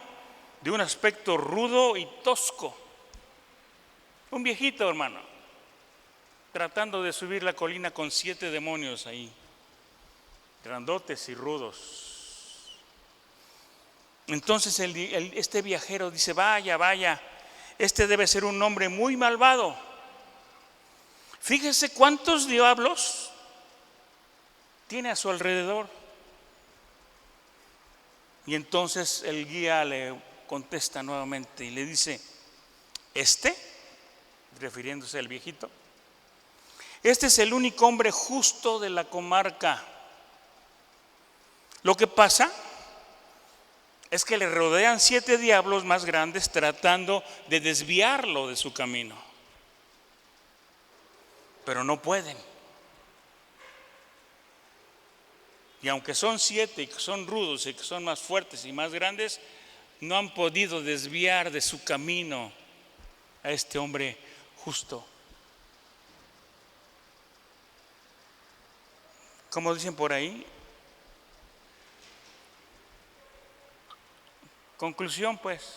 S1: de un aspecto rudo y tosco. Un viejito, hermano, tratando de subir la colina con 7 demonios ahí, grandotes y rudos. Entonces este viajero dice, vaya, este debe ser un hombre muy malvado. Fíjese cuántos diablos tiene a su alrededor. Y entonces el guía le contesta nuevamente y le dice, refiriéndose al viejito, este es el único hombre justo de la comarca. Lo que pasa es que le rodean 7 diablos más grandes tratando de desviarlo de su camino, pero no pueden. Y aunque son 7 y que son rudos y que son más fuertes y más grandes, no han podido desviar de su camino a este hombre justo. Como dicen por ahí, conclusión pues,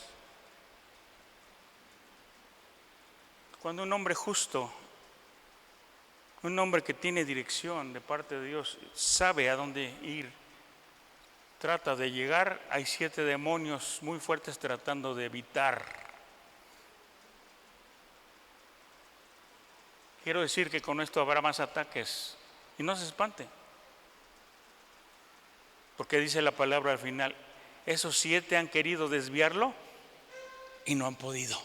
S1: cuando un hombre justo, un hombre que tiene dirección de parte de Dios, sabe a dónde ir, trata de llegar, hay 7 demonios muy fuertes tratando de evitar. Quiero decir que con esto habrá más ataques y no se espante, porque dice la palabra al final, esos 7 han querido desviarlo y no han podido.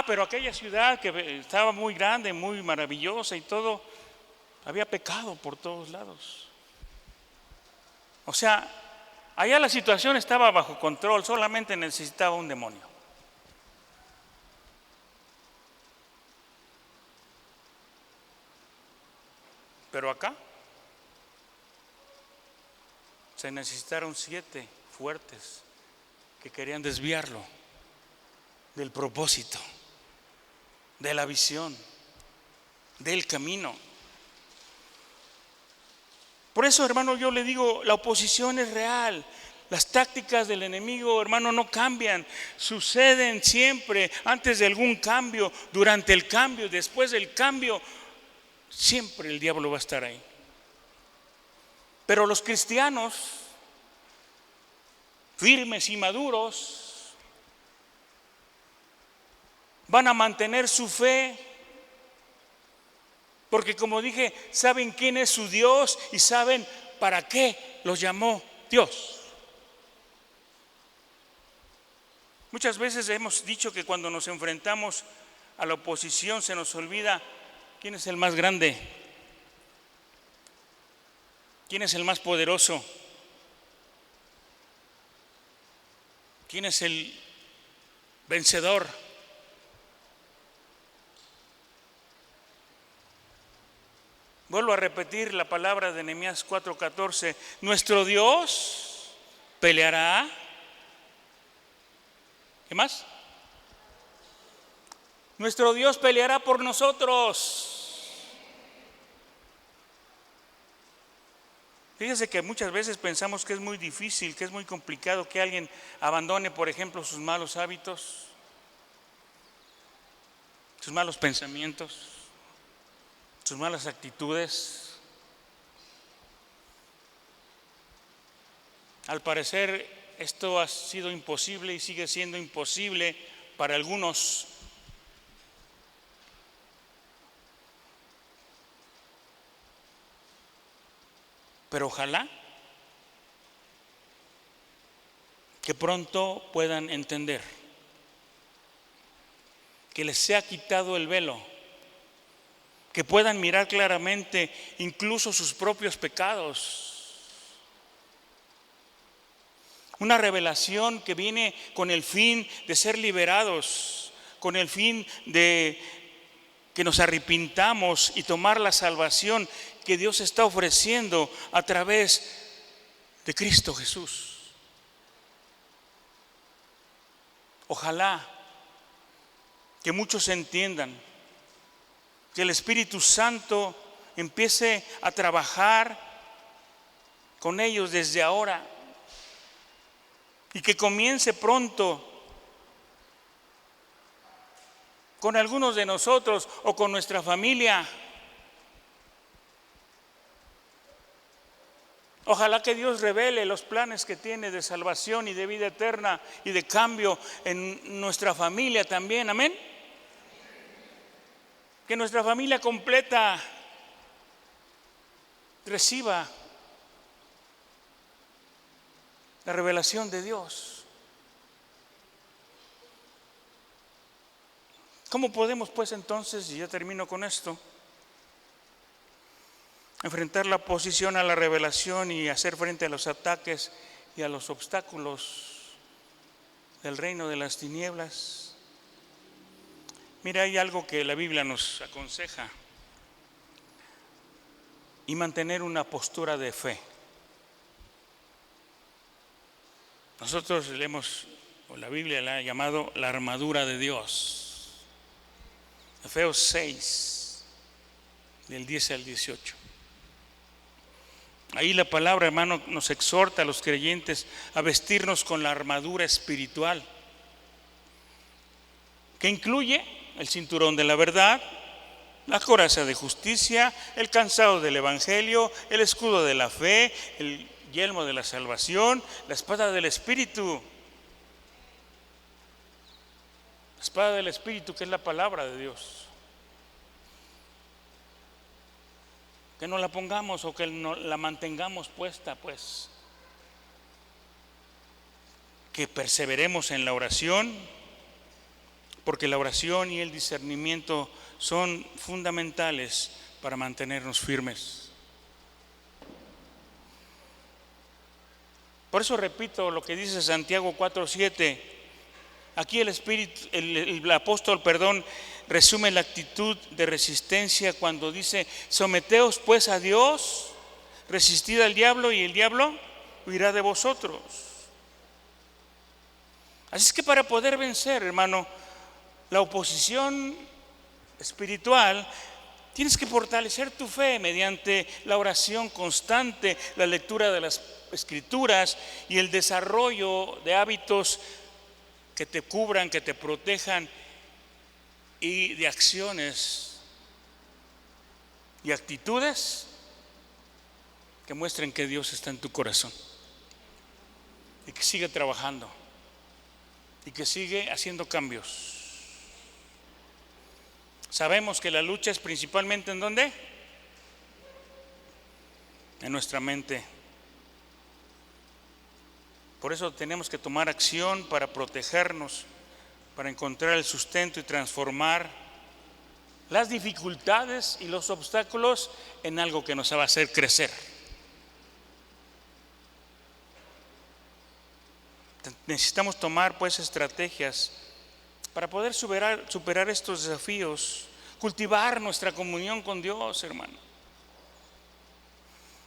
S1: Pero aquella ciudad que estaba muy grande, muy maravillosa y todo, había pecado por todos lados. O sea, allá la situación estaba bajo control, solamente necesitaba un demonio. Pero acá se necesitaron 7 fuertes que querían desviarlo del propósito, de la visión, del camino. Por eso, hermano, yo le digo, la oposición es real. Las tácticas del enemigo, hermano, no cambian. Suceden siempre antes de algún cambio, durante el cambio, después del cambio. Siempre el diablo va a estar ahí. Pero los cristianos, firmes y maduros, van a mantener su fe, porque como dije, saben quién es su Dios y saben para qué los llamó Dios. Muchas veces hemos dicho que cuando nos enfrentamos a la oposición se nos olvida quién es el más grande, quién es el más poderoso, quién es el vencedor. Vuelvo a repetir la palabra de Nehemías 4:14. Nuestro Dios peleará. ¿Qué más? Nuestro Dios peleará por nosotros. Fíjese que muchas veces pensamos que es muy difícil, que es muy complicado que alguien abandone, por ejemplo, sus malos hábitos, sus malos pensamientos, sus malas actitudes. Al parecer esto ha sido imposible y sigue siendo imposible para algunos. Pero ojalá que pronto puedan entender, que les sea quitado el velo, que puedan mirar claramente incluso sus propios pecados. Una revelación que viene con el fin de ser liberados, con el fin de que nos arrepintamos y tomar la salvación que Dios está ofreciendo a través de Cristo Jesús. Ojalá que muchos entiendan que el Espíritu Santo empiece a trabajar con ellos desde ahora y que comience pronto con algunos de nosotros o con nuestra familia. Ojalá que Dios revele los planes que tiene de salvación y de vida eterna y de cambio en nuestra familia también. Amén. Que nuestra familia completa reciba la revelación de Dios. ¿Cómo podemos pues entonces, y ya termino con esto, enfrentar la oposición a la revelación y hacer frente a los ataques y a los obstáculos del reino de las tinieblas? Mira, hay algo que la Biblia nos aconseja: y mantener una postura de fe. Nosotros la Biblia la ha llamado la armadura de Dios. Efesios 6, del 10 al 18. Ahí la palabra, hermano, nos exhorta a los creyentes a vestirnos con la armadura espiritual, que incluye el cinturón de la verdad, la coraza de justicia, el calzado del evangelio, el escudo de la fe, el yelmo de la salvación, la espada del Espíritu. La espada del Espíritu, que es la palabra de Dios. Que no la pongamos o que no la mantengamos puesta, pues. Que perseveremos en la oración, porque la oración y el discernimiento son fundamentales para mantenernos firmes. Por eso repito lo que dice Santiago 4:7. Aquí el apóstol, resume la actitud de resistencia cuando dice: someteos pues a Dios, resistid al diablo y el diablo huirá de vosotros. Así es que para poder vencer, hermano, la oposición espiritual, tienes que fortalecer tu fe mediante la oración constante, la lectura de las Escrituras y el desarrollo de hábitos que te cubran, que te protejan, y de acciones y actitudes que muestren que Dios está en tu corazón y que sigue trabajando y que sigue haciendo cambios. Sabemos que la lucha es principalmente ¿en dónde? En nuestra mente. Por eso tenemos que tomar acción para protegernos, para encontrar el sustento y transformar las dificultades y los obstáculos en algo que nos va a hacer crecer. Necesitamos tomar pues estrategias para poder superar estos desafíos, cultivar nuestra comunión con Dios, hermano.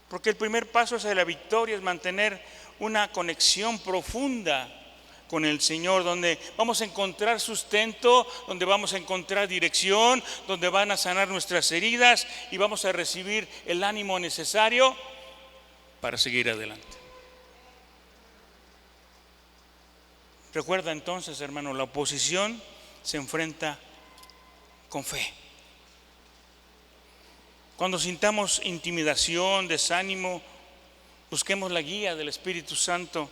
S1: Porque el primer paso hacia la victoria es mantener una conexión profunda con el Señor, donde vamos a encontrar sustento, donde vamos a encontrar dirección, donde van a sanar nuestras heridas y vamos a recibir el ánimo necesario para seguir adelante. Recuerda entonces, hermano, la oposición se enfrenta con fe. Cuando sintamos intimidación, desánimo, busquemos la guía del Espíritu Santo.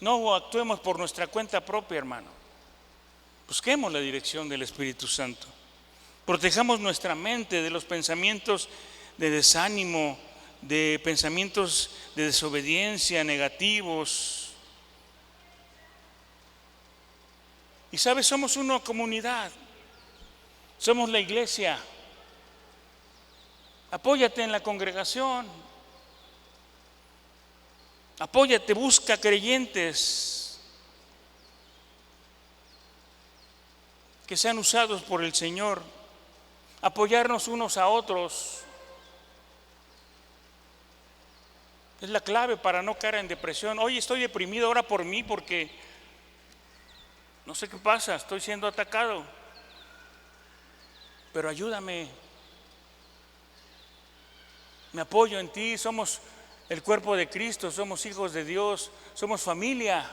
S1: No actuemos por nuestra cuenta propia, hermano. Busquemos la dirección del Espíritu Santo. Protejamos nuestra mente de los pensamientos de desánimo, de pensamientos de desobediencia negativos. Y sabes, somos una comunidad, somos la iglesia. Apóyate en la congregación, apóyate, busca creyentes que sean usados por el Señor, apoyarnos unos a otros. Es la clave para no caer en depresión. Oye, estoy deprimido, ora por mí porque no sé qué pasa, estoy siendo atacado. Pero ayúdame. Me apoyo en ti, somos el cuerpo de Cristo, somos hijos de Dios, somos familia.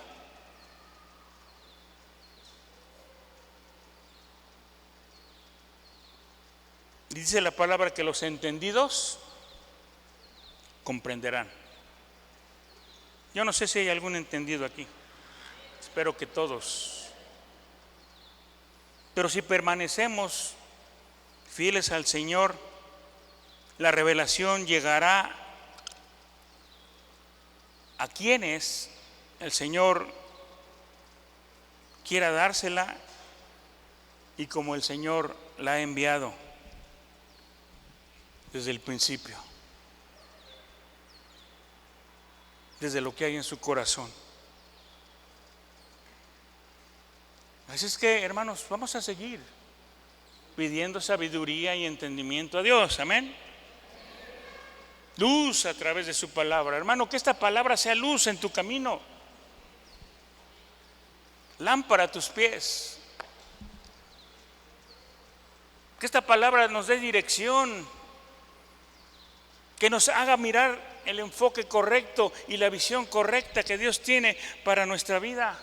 S1: Dice la palabra que los entendidos comprenderán. Yo no sé si hay algún entendido aquí, espero que todos. Pero si permanecemos fieles al Señor, la revelación llegará a quienes el Señor quiera dársela y como el Señor la ha enviado desde el principio, desde lo que hay en su corazón. Así es que, hermanos, vamos a seguir pidiendo sabiduría y entendimiento a Dios, amén. Luz a través de su palabra, hermano, que esta palabra sea luz en tu camino, lámpara a tus pies, que esta palabra nos dé dirección, que nos haga mirar el enfoque correcto y la visión correcta que Dios tiene para nuestra vida.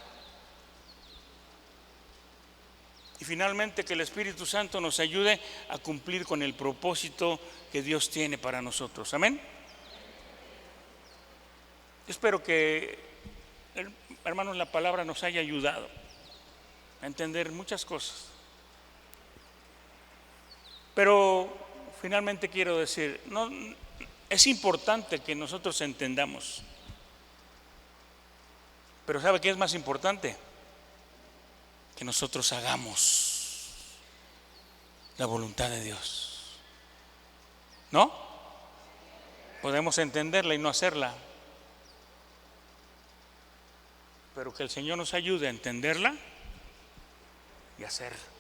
S1: Y finalmente que el Espíritu Santo nos ayude a cumplir con el propósito que Dios tiene para nosotros. Amén. Espero que, hermanos, la palabra nos haya ayudado a entender muchas cosas. Pero finalmente quiero decir, no, es importante que nosotros entendamos. Pero ¿sabe qué es más importante? Que nosotros hagamos la voluntad de Dios. ¿No? Podemos entenderla y no hacerla, pero que el Señor nos ayude a entenderla y hacerla.